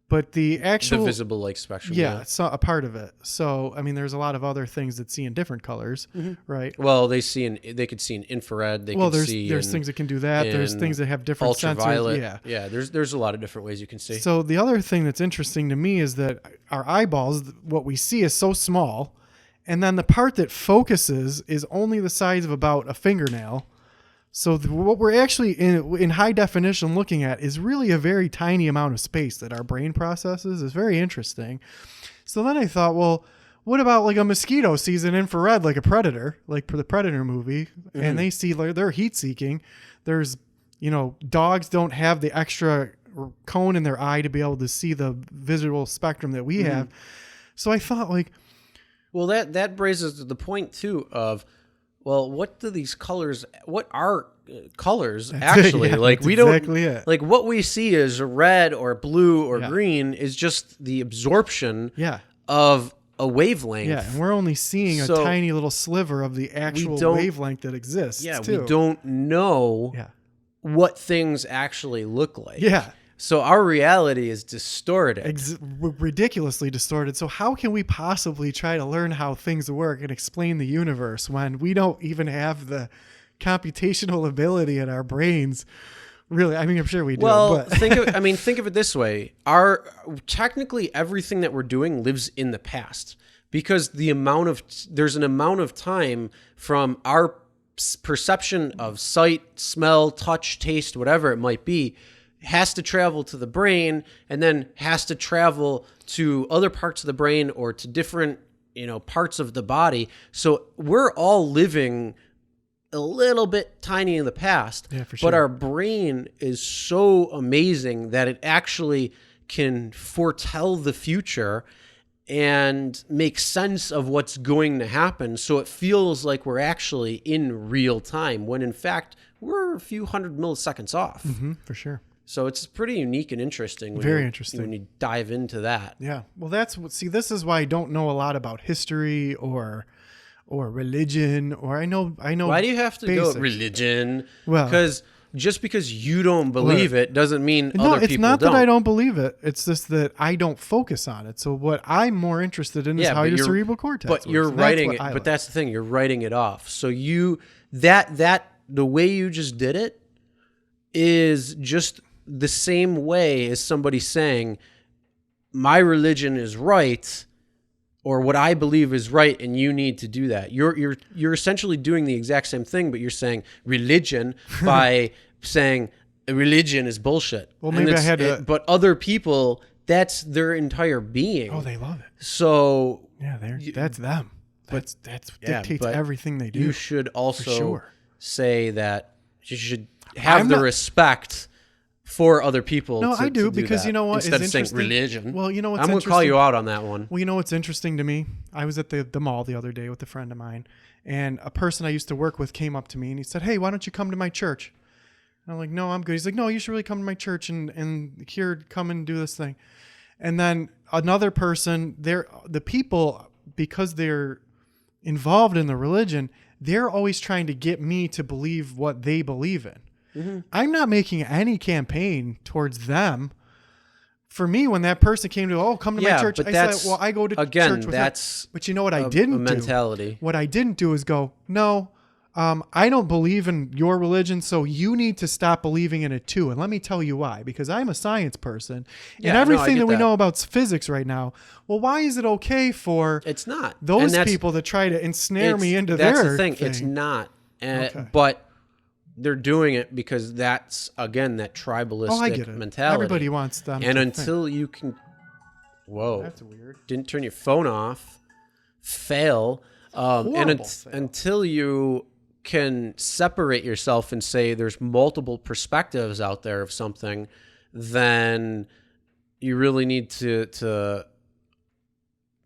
but the The actual visible light spectrum. yeah, it's a part of it. So I mean, there's a lot of other things that see in different colors, right? Well, they could see in infrared. They Well, could there's see things that can do that. There's in things that have different ultraviolet. sensors. Yeah. There's a lot of different ways you can see. So the other thing that's interesting to me is that our eyeballs, what we see is so small, and then the part that focuses is only the size of about a fingernail. So what we're actually in high definition looking at is really a very tiny amount of space that our brain processes. It's very interesting. So then I thought, well, what about like a mosquito sees an infrared like a predator, like for the Predator movie, and they see like they're heat seeking. There's, dogs don't have the extra cone in their eye to be able to see the visual spectrum that we have. So I thought like, well, that brings us to the point too of, well, what are colors actually? Yeah, like that's we don't exactly it. like what we see as red or blue or green is just the absorption of a wavelength. Yeah, and we're only seeing a So tiny little sliver of the actual wavelength that exists. Yeah, too. we don't know what things actually look like. Yeah. So our reality is distorted. Ridiculously distorted. So how can we possibly try to learn how things work and explain the universe when we don't even have the computational ability in our brains? Really, I mean, I'm sure we do. Well, but. think of it this way: technically everything that we're doing lives in the past, because there's an amount of time from our perception of sight, smell, touch, taste, whatever it might be, has to travel to the brain, and then has to travel to other parts of the brain or to different parts of the body. So we're all living a little bit tiny in the past, for sure. But our brain is so amazing that it actually can foretell the future and make sense of what's going to happen. So it feels like we're actually in real time when in fact we're a few hundred milliseconds off. For sure. So it's pretty unique and interesting. Very interesting when you dive into that. Yeah. Well, this is why I don't know a lot about history or religion, or I know. Why do you have to go religion? Well, just because you don't believe it doesn't mean other people don't. No, it's not that I don't believe it. It's just that I don't focus on it. So what I'm more interested in is how your cerebral cortex works. But you're writing it. But that's the thing. You're writing it off. So the way you just did it is just the same way as somebody saying, my religion is right, or what I believe is right, and you need to do that. You're essentially doing the exact same thing, but you're saying religion by saying religion is bullshit. Well, maybe I had to. But other people, that's their entire being. Oh, they love it. So yeah, that's them. That dictates everything they do. You should also say that you should have respect for other people. No, I do, because you know what? Instead of saying religion. Well, you know what's I'm going to call you out on that one. Well, you know what's interesting to me? I was at the mall the other day with a friend of mine, and a person I used to work with came up to me and he said, "Hey, why don't you come to my church?" And I'm like, "No, I'm good." He's like, "No, you should really come to my church and here, come and do this thing." And then another person, the people, because they're involved in the religion, they're always trying to get me to believe what they believe in. I'm not making any campaign towards them. For me, when that person came to, come to my church, I said, well, I go to church with that's them. But you know what I didn't do? Mentality. What I didn't do is go, no, I don't believe in your religion, so you need to stop believing in it too. And let me tell you why. Because I'm a science person, and everything that we know about physics right now, well, why is it okay for it's not those people to try to ensnare me into their That's the thing. thing? It's not. But they're doing it because that's, again, that tribalistic mentality. Everybody wants them. And until you can... Whoa. That's weird. Didn't turn your phone off. Fail. Until you can separate yourself and say there's multiple perspectives out there of something, then you really need to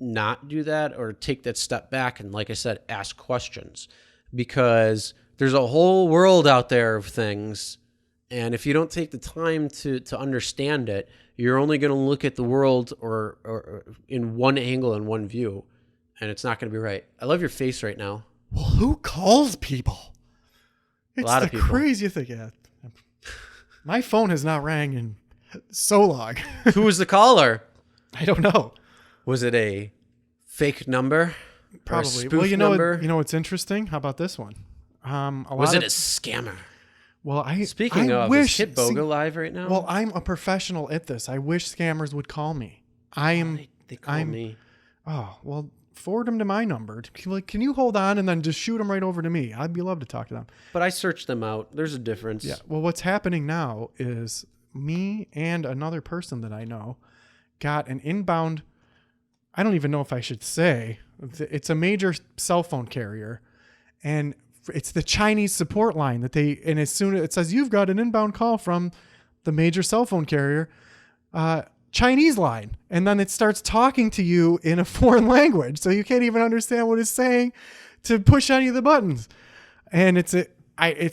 not do that, or take that step back and, like I said, ask questions. Because there's a whole world out there of things, and if you don't take the time to understand it, you're only going to look at the world or in one angle and one view, and it's not going to be right. I love your face right now. Well, who calls people? It's a lot of people. Crazy thing. Yeah. My phone has not rang in so long. Who was the caller? I don't know. Was it a fake number? Probably. Well, you know what's interesting? How about this one? Was it a scammer? Well, is Kit Boga live right now? Well, I'm a professional at this. I wish scammers would call me. They call me. Oh, well, forward them to my number. Like, can you hold on and then just shoot them right over to me? I'd be love to talk to them. But I searched them out. There's a difference. Yeah. Well, what's happening now is me and another person that I know got an inbound. I don't even know if I should say it's a major cell phone carrier, and it's the Chinese support line and as soon as it says you've got an inbound call from the major cell phone carrier, Chinese line. And then it starts talking to you in a foreign language. So you can't even understand what it's saying to push any of the buttons. And it's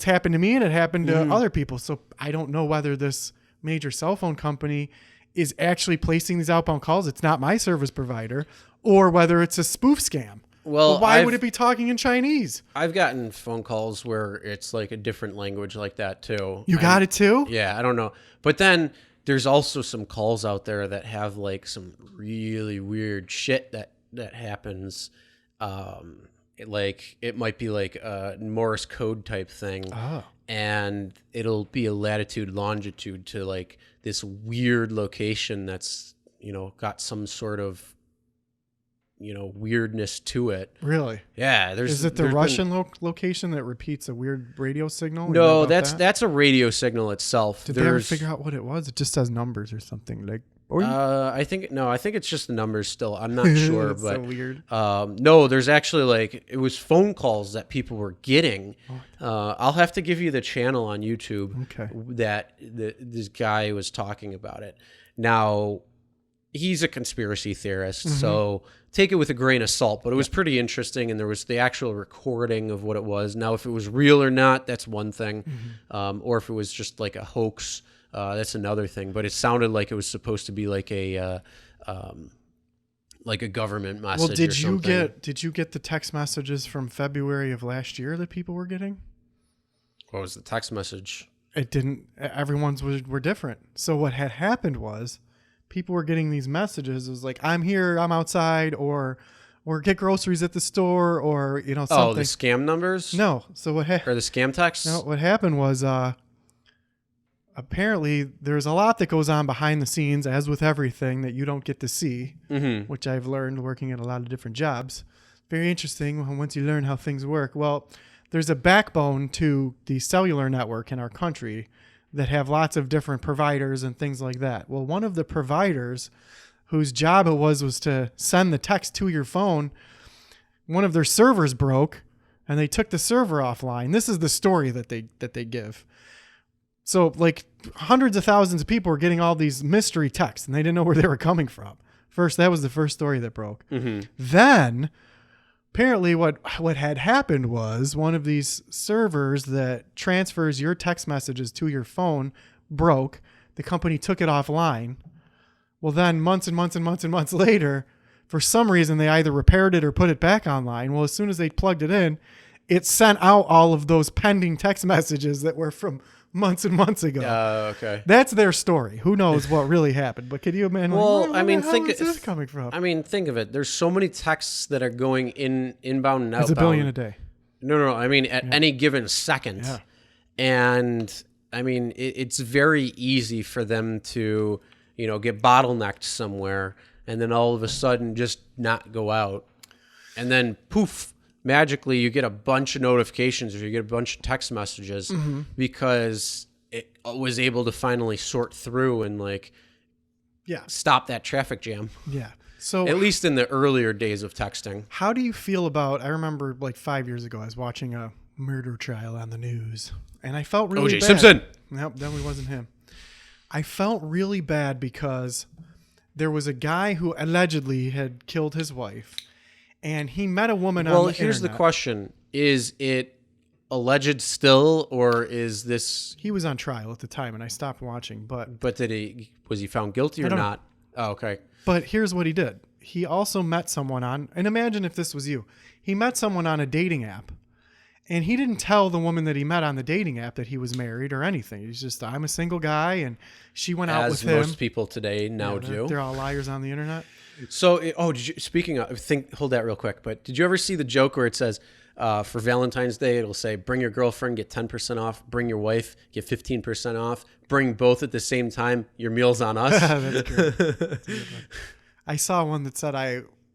happened to me and it happened to other people. So I don't know whether this major cell phone company is actually placing these outbound calls. It's not my service provider, or whether it's a spoof scam. Well, but why would it be talking in Chinese? I've gotten phone calls where it's like a different language like that too. You got it too? Yeah, I don't know. But then there's also some calls out there that have like some really weird shit that happens. It might be like a Morse code type thing. Oh. And it'll be a latitude, longitude to like this weird location that's, got some sort of, weirdness to it. Really? Yeah. Is it the Russian location that repeats a weird radio signal? No, that's a radio signal itself. Did they ever figure out what it was? It just says numbers or something like. I think it's just the numbers still. I'm not sure, That's but so weird. No, there's actually it was phone calls that people were getting. I'll have to give you the channel on YouTube. Okay. That this guy was talking about it. Now, he's a conspiracy theorist, so take it with a grain of salt. But it was pretty interesting, and there was the actual recording of what it was. Now, if it was real or not, that's one thing, or if it was just like a hoax. That's another thing, but it sounded like it was supposed to be like a government message. Well, did you get the text messages from February of last year that people were getting? What was the text message? It didn't. Everyone's were different. So what had happened was people were getting these messages. It was like, I'm here, I'm outside, or get groceries at the store, or something. Oh, the scam numbers? No. So what? Or the scam texts? No. What happened was. Apparently, there's a lot that goes on behind the scenes, as with everything, that you don't get to see, which I've learned working at a lot of different jobs. Very interesting once you learn how things work. Well, there's a backbone to the cellular network in our country that have lots of different providers and things like that. Well, one of the providers whose job it was to send the text to your phone, one of their servers broke, and they took the server offline. This is the story that they give. So like hundreds of thousands of people were getting all these mystery texts and they didn't know where they were coming from. That was the first story that broke. Then apparently what had happened was one of these servers that transfers your text messages to your phone broke. The company took it offline. Well, then months and months and months and months later, for some reason, they either repaired it or put it back online. Well, as soon as they plugged it in, it sent out all of those pending text messages that were from months and months ago. Okay. That's their story. Who knows what really happened? But could you imagine? Well, where I mean, the hell is this coming from? I mean, think of it. There's so many texts that are going inbound and outbound. It's a billion a day. No. I mean, at any given second. Yeah. And I mean, it's very easy for them to, get bottlenecked somewhere and then all of a sudden just not go out. And then poof, magically you get a bunch of notifications or you get a bunch of text messages because it was able to finally sort through and stop that traffic jam. Yeah. So at least in the earlier days of texting. How do you feel about, I remember 5 years ago, I was watching a murder trial on the news and I felt really O.J. bad. Simpson. Nope, definitely wasn't him. I felt really bad because there was a guy who allegedly had killed his wife. And he met a woman on the internet. Well, here's the question. Is it alleged still, or is this... He was on trial at the time, and I stopped watching, but... Was he found guilty or not? Oh, okay. But here's what he did. He also met someone on... And imagine if this was you. He met someone on a dating app, and he didn't tell the woman that he met on the dating app that he was married or anything. He's just, I'm a single guy, and she went out with him. As most people today now do. They're all liars on the internet. So, speaking of, hold that real quick, but did you ever see the joke where it says, for Valentine's Day, it'll say, bring your girlfriend, get 10% off, bring your wife, get 15% off, bring both at the same time, your meal's on us? That's true. I saw one that said,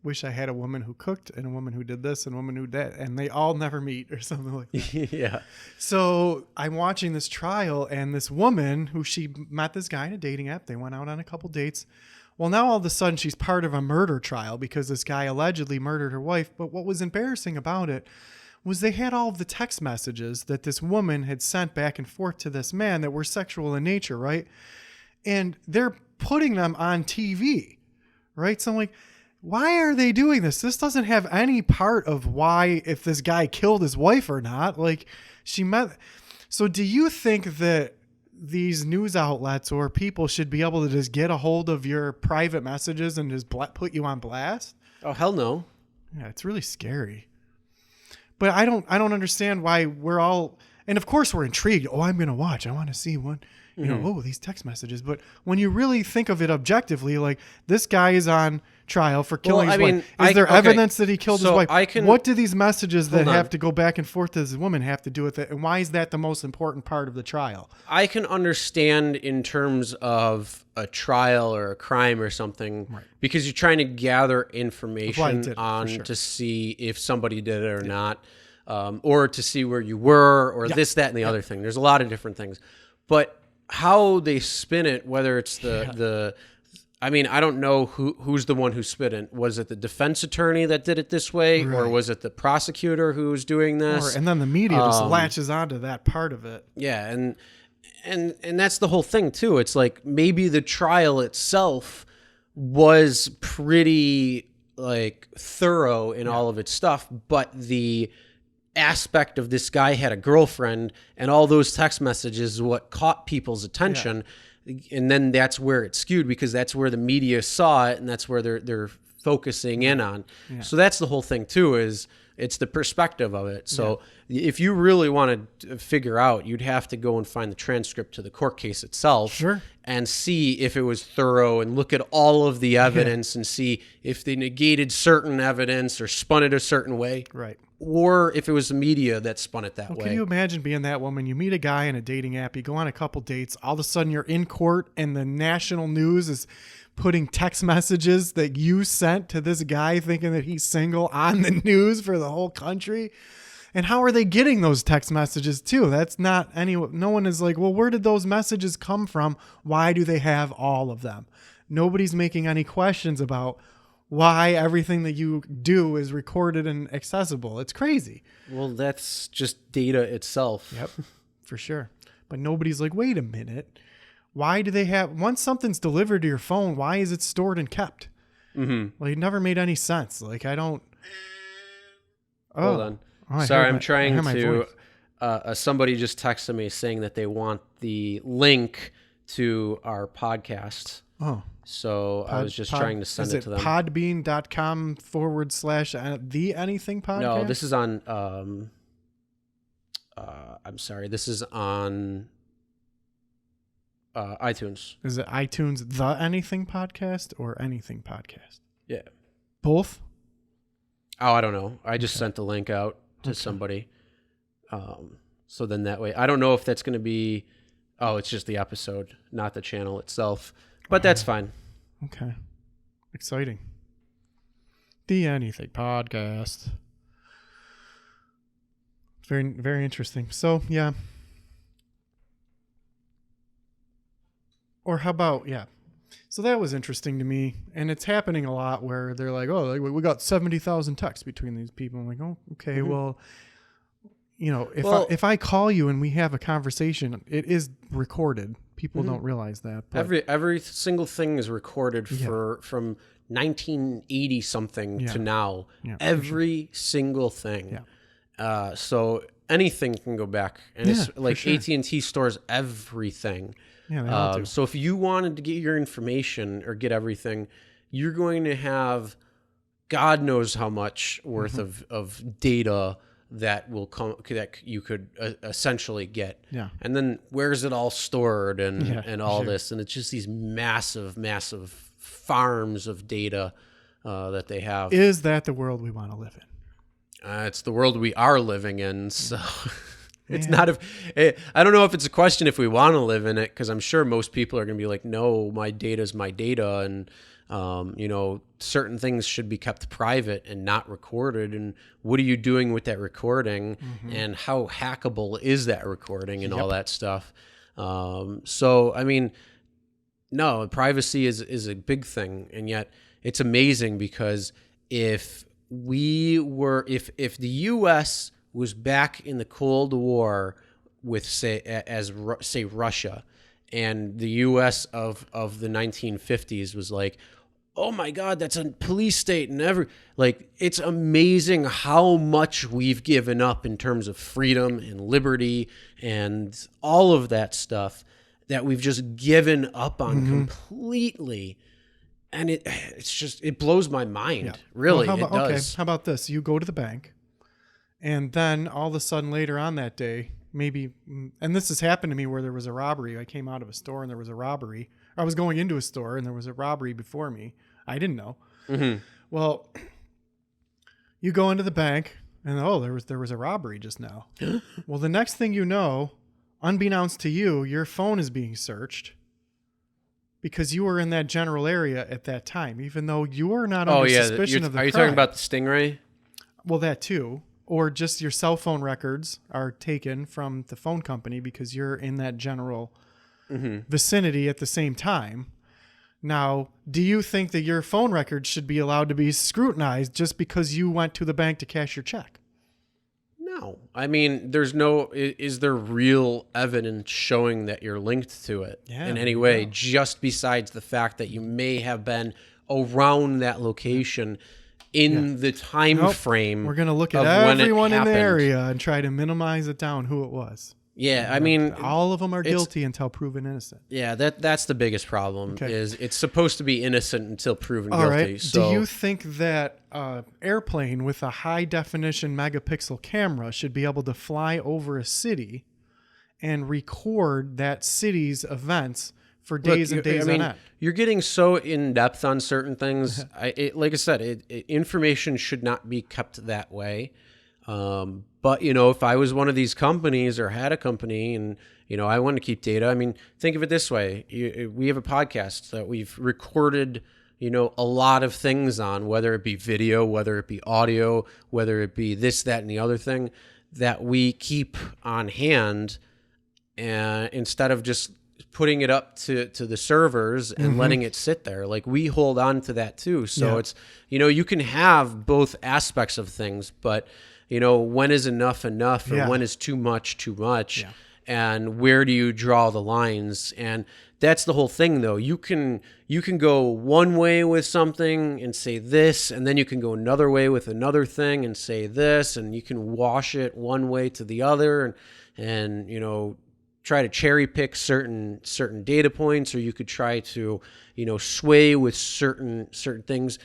wish I had a woman who cooked and a woman who did this and a woman who did, and they all never meet or something like that. Yeah. So I'm watching this trial, and this woman who she met this guy in a dating app, they went out on a couple dates. Well, now all of a sudden she's part of a murder trial because this guy allegedly murdered her wife. But what was embarrassing about it was they had all of the text messages that this woman had sent back and forth to this man that were sexual in nature, right? And they're putting them on TV, right? So I'm like, why are they doing this? This doesn't have any part of why, if this guy killed his wife or not. Like, she met. So do you think that these news outlets or people should be able to just get a hold of your private messages and just put you on blast? Oh, hell no. Yeah, it's really scary. But I don't understand why we're all, and of course we're intrigued. Oh, I'm going to watch. I want to see what, you know, oh, these text messages. But when you really think of it objectively, like, this guy is on trial for killing his wife. Is there evidence that he killed his wife? What do these messages that have to go back and forth to this woman have to do with it? And why is that the most important part of the trial? I can understand in terms of a trial or a crime or something, Right. because you're trying to gather information did it, for on sure. to see if somebody did it or not, or to see where you were, or this, that, and the other thing. There's a lot of different things. But how they spin it, whether it's the I mean, I don't know who's the one who spit it. Was it the defense attorney that did it this way, or was it the prosecutor who was doing this? And then the media just latches onto that part of it. Yeah, and that's the whole thing too. It's like maybe the trial itself was pretty like thorough in all of its stuff, but the aspect of this guy had a girlfriend and all those text messages is what caught people's attention. And then that's where it's skewed, because that's where the media saw it, and that's where they're focusing in on. So that's the whole thing too, is it's the perspective of it. So if you really want to figure out, you'd have to go and find the transcript to the court case itself. Sure. And see if it was thorough and look at all of the evidence and see if they negated certain evidence or spun it a certain way. Right. Or if it was the media that spun it that way. Can you imagine being that woman? You meet a guy in a dating app, you go on a couple dates, all of a sudden you're in court and the national news is putting text messages that you sent to this guy thinking that he's single on the news for the whole country. And how are they getting those text messages too? That's not no one is like, well, where did those messages come from? Why do they have all of them? Nobody's making any questions about why everything that you do is recorded and accessible. It's crazy. Well, that's just data itself. Yep, for sure. But nobody's like, wait a minute. Why do they have, once something's delivered to your phone, why is it stored and kept? Mm-hmm. Like, it never made any sense. Like, I don't. Hold on. Oh, Sorry, I'm trying to. Somebody just texted me saying that they want the link to our podcast. Oh. So I was just trying to send it to them. Podbean.com / the anything podcast? No, this is on. I'm sorry. This is on iTunes. Is it iTunes the anything podcast or anything podcast? Yeah. Both? Oh, I don't know. I just sent the link out to somebody. So then that way, I don't know if that's going to be. Oh, it's just the episode, not the channel itself. But that's fine. Okay. Exciting. The Anything Podcast. Very, very interesting. So, yeah. Or how about, yeah. So that was interesting to me. And it's happening a lot where they're like, oh, like, we got 70,000 texts between these people. I'm like, oh, okay, well, you know, if I call you and we have a conversation, it is recorded. People don't realize that. But Every single thing is recorded from 1980 something to now. Yeah, every single thing. Yeah. So anything can go back, and it's like AT&T stores everything. Yeah, they all do. So if you wanted to get your information or get everything, you're going to have God knows how much worth of data that will come, that you could essentially get. Yeah. And then where's it all stored and all this? And it's just these massive farms of data that they have. Is that the world we want to live in? It's the world we are living in. So It's not I don't know if it's a question if we want to live in it, because I'm sure most people are going to be like, no, my data's my data, and certain things should be kept private and not recorded. And what are you doing with that recording, and how hackable is that recording, and all that stuff? So, I mean, no, privacy is a big thing, and yet it's amazing because if the U.S. was back in the Cold War with say Russia, and the U.S. of the 1950s was like, oh my God, that's a police state, and it's amazing how much we've given up in terms of freedom and liberty and all of that stuff that we've just given up on completely. And it blows my mind. Really, well, it does. Okay, how about this? You go to the bank, and then all of a sudden later on that day, maybe, and this has happened to me where there was a robbery. I came out of a store and there was a robbery. I was going into a store and there was a robbery before me. I didn't know. Well, you go into the bank and there was a robbery just now. Well, the next thing you know, unbeknownst to you, your phone is being searched because you were in that general area at that time, even though you were not under suspicion of the crime. Are you talking about the Stingray? Well, that too. Or just your cell phone records are taken from the phone company because you're in that general vicinity at the same time. Now, do you think that your phone records should be allowed to be scrutinized just because you went to the bank to cash your check? No. I mean, is there real evidence showing that you're linked to it in any way, just besides the fact that you may have been around that location in the time frame? We're going to look at everyone in the area and try to minimize it down who it was. Yeah, I mean, all of them are guilty until proven innocent. Yeah, that's the biggest problem. Is it's supposed to be innocent until proven all guilty. Right. So, do you think that airplane with a high definition megapixel camera should be able to fly over a city and record that city's events for days and days on end? You're getting so in depth on certain things. Like I said, information should not be kept that way. But, if I was one of these companies or had a company and, I want to keep data, I mean, think of it this way. We have a podcast that we've recorded, a lot of things on, whether it be video, whether it be audio, whether it be this, that, and the other thing that we keep on hand, and instead of just putting it up to the servers and letting it sit there. Like, we hold on to that too. So it's, you can have both aspects of things, but when is enough or when is too much, and where do you draw the lines? And that's the whole thing, though. You can go one way with something and say this, and then you can go another way with another thing and say this, and you can wash it one way to the other, and try to cherry pick certain data points, or you could try to sway with certain things.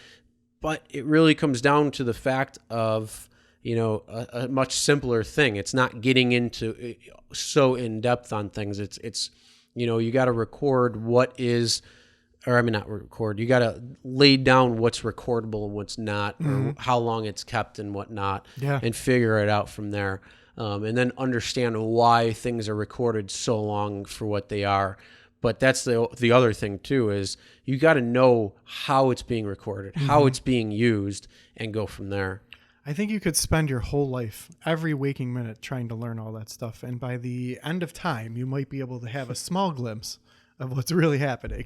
But it really comes down to the fact of a much simpler thing. It's not getting into so in depth on things. It's you got to record not record. You got to lay down what's recordable and what's not, or how long it's kept and whatnot, and figure it out from there. And then understand why things are recorded so long for what they are. But that's the other thing too, is you got to know how it's being recorded, how it's being used, and go from there. I think you could spend your whole life, every waking minute, trying to learn all that stuff. And by the end of time, you might be able to have a small glimpse of what's really happening.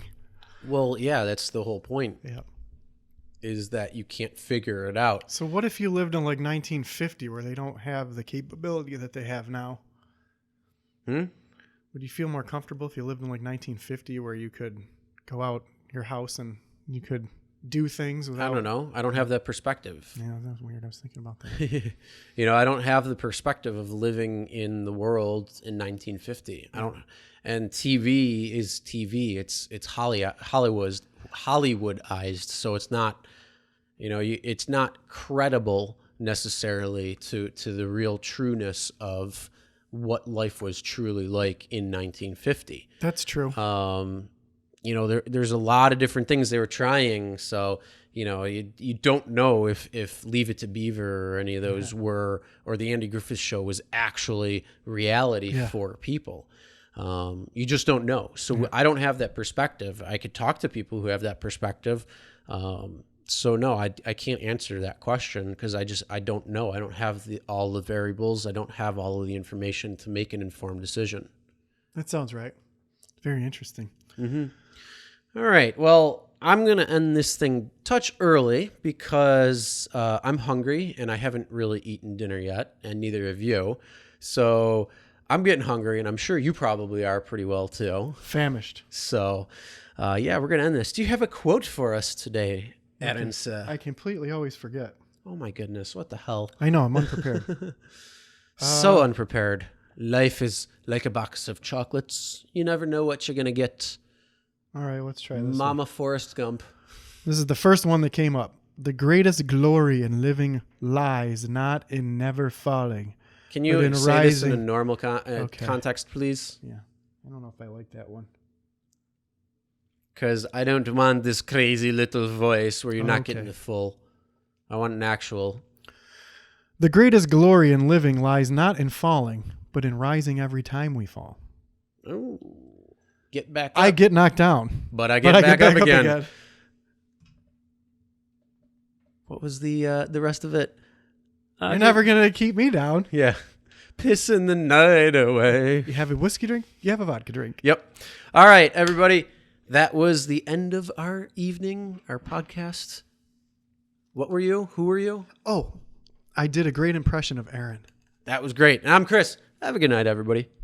Well, yeah, that's the whole point. Yeah. Is that you can't figure it out. So what if you lived in like 1950 where they don't have the capability that they have now? Would you feel more comfortable if you lived in like 1950 where you could go out your house and you could do things without... I don't know. I don't have that perspective. Yeah, that was weird. I was thinking about that. I don't have the perspective of living in the world in 1950. I don't. And TV is TV. It's Hollywoodized, so it's not, it's not credible necessarily to the real trueness of what life was truly like in 1950. That's true. there's a lot of different things they were trying. So, you don't know if Leave It to Beaver or any of those were, or the Andy Griffith Show was actually reality for people. You just don't know. So I don't have that perspective. I could talk to people who have that perspective. So no, I can't answer that question because I don't know. I don't have all the variables. I don't have all of the information to make an informed decision. That sounds right. Very interesting. All right. Well, I'm going to end this thing touch early because I'm hungry and I haven't really eaten dinner yet, and neither have you. So I'm getting hungry, and I'm sure you probably are pretty well too. Famished. So, we're going to end this. Do you have a quote for us today, Aaron's? I completely always forget. Oh my goodness, what the hell? I know, I'm unprepared. So unprepared. Life is like a box of chocolates. You never know what you're going to get. All right, let's try this. Mama Forrest Gump. This is the first one that came up. The greatest glory in living lies not in never falling. Can you but in say rising. this in a normal context, please? Yeah. I don't know if I like that one. Because I don't want this crazy little voice where you're not Okay. getting the full. I want an actual. The greatest glory in living lies not in falling, but in rising every time we fall. Ooh. Get back up. I get knocked down, but I get back up again. again. What was the rest of it? You're never going to keep me down. Yeah. Pissing the night away. You have a whiskey drink? You have a vodka drink. Yep. All right, everybody. That was the end of our evening, our podcast. What were you? Who were you? Oh, I did a great impression of Aaron. That was great. And I'm Chris. Have a good night, everybody.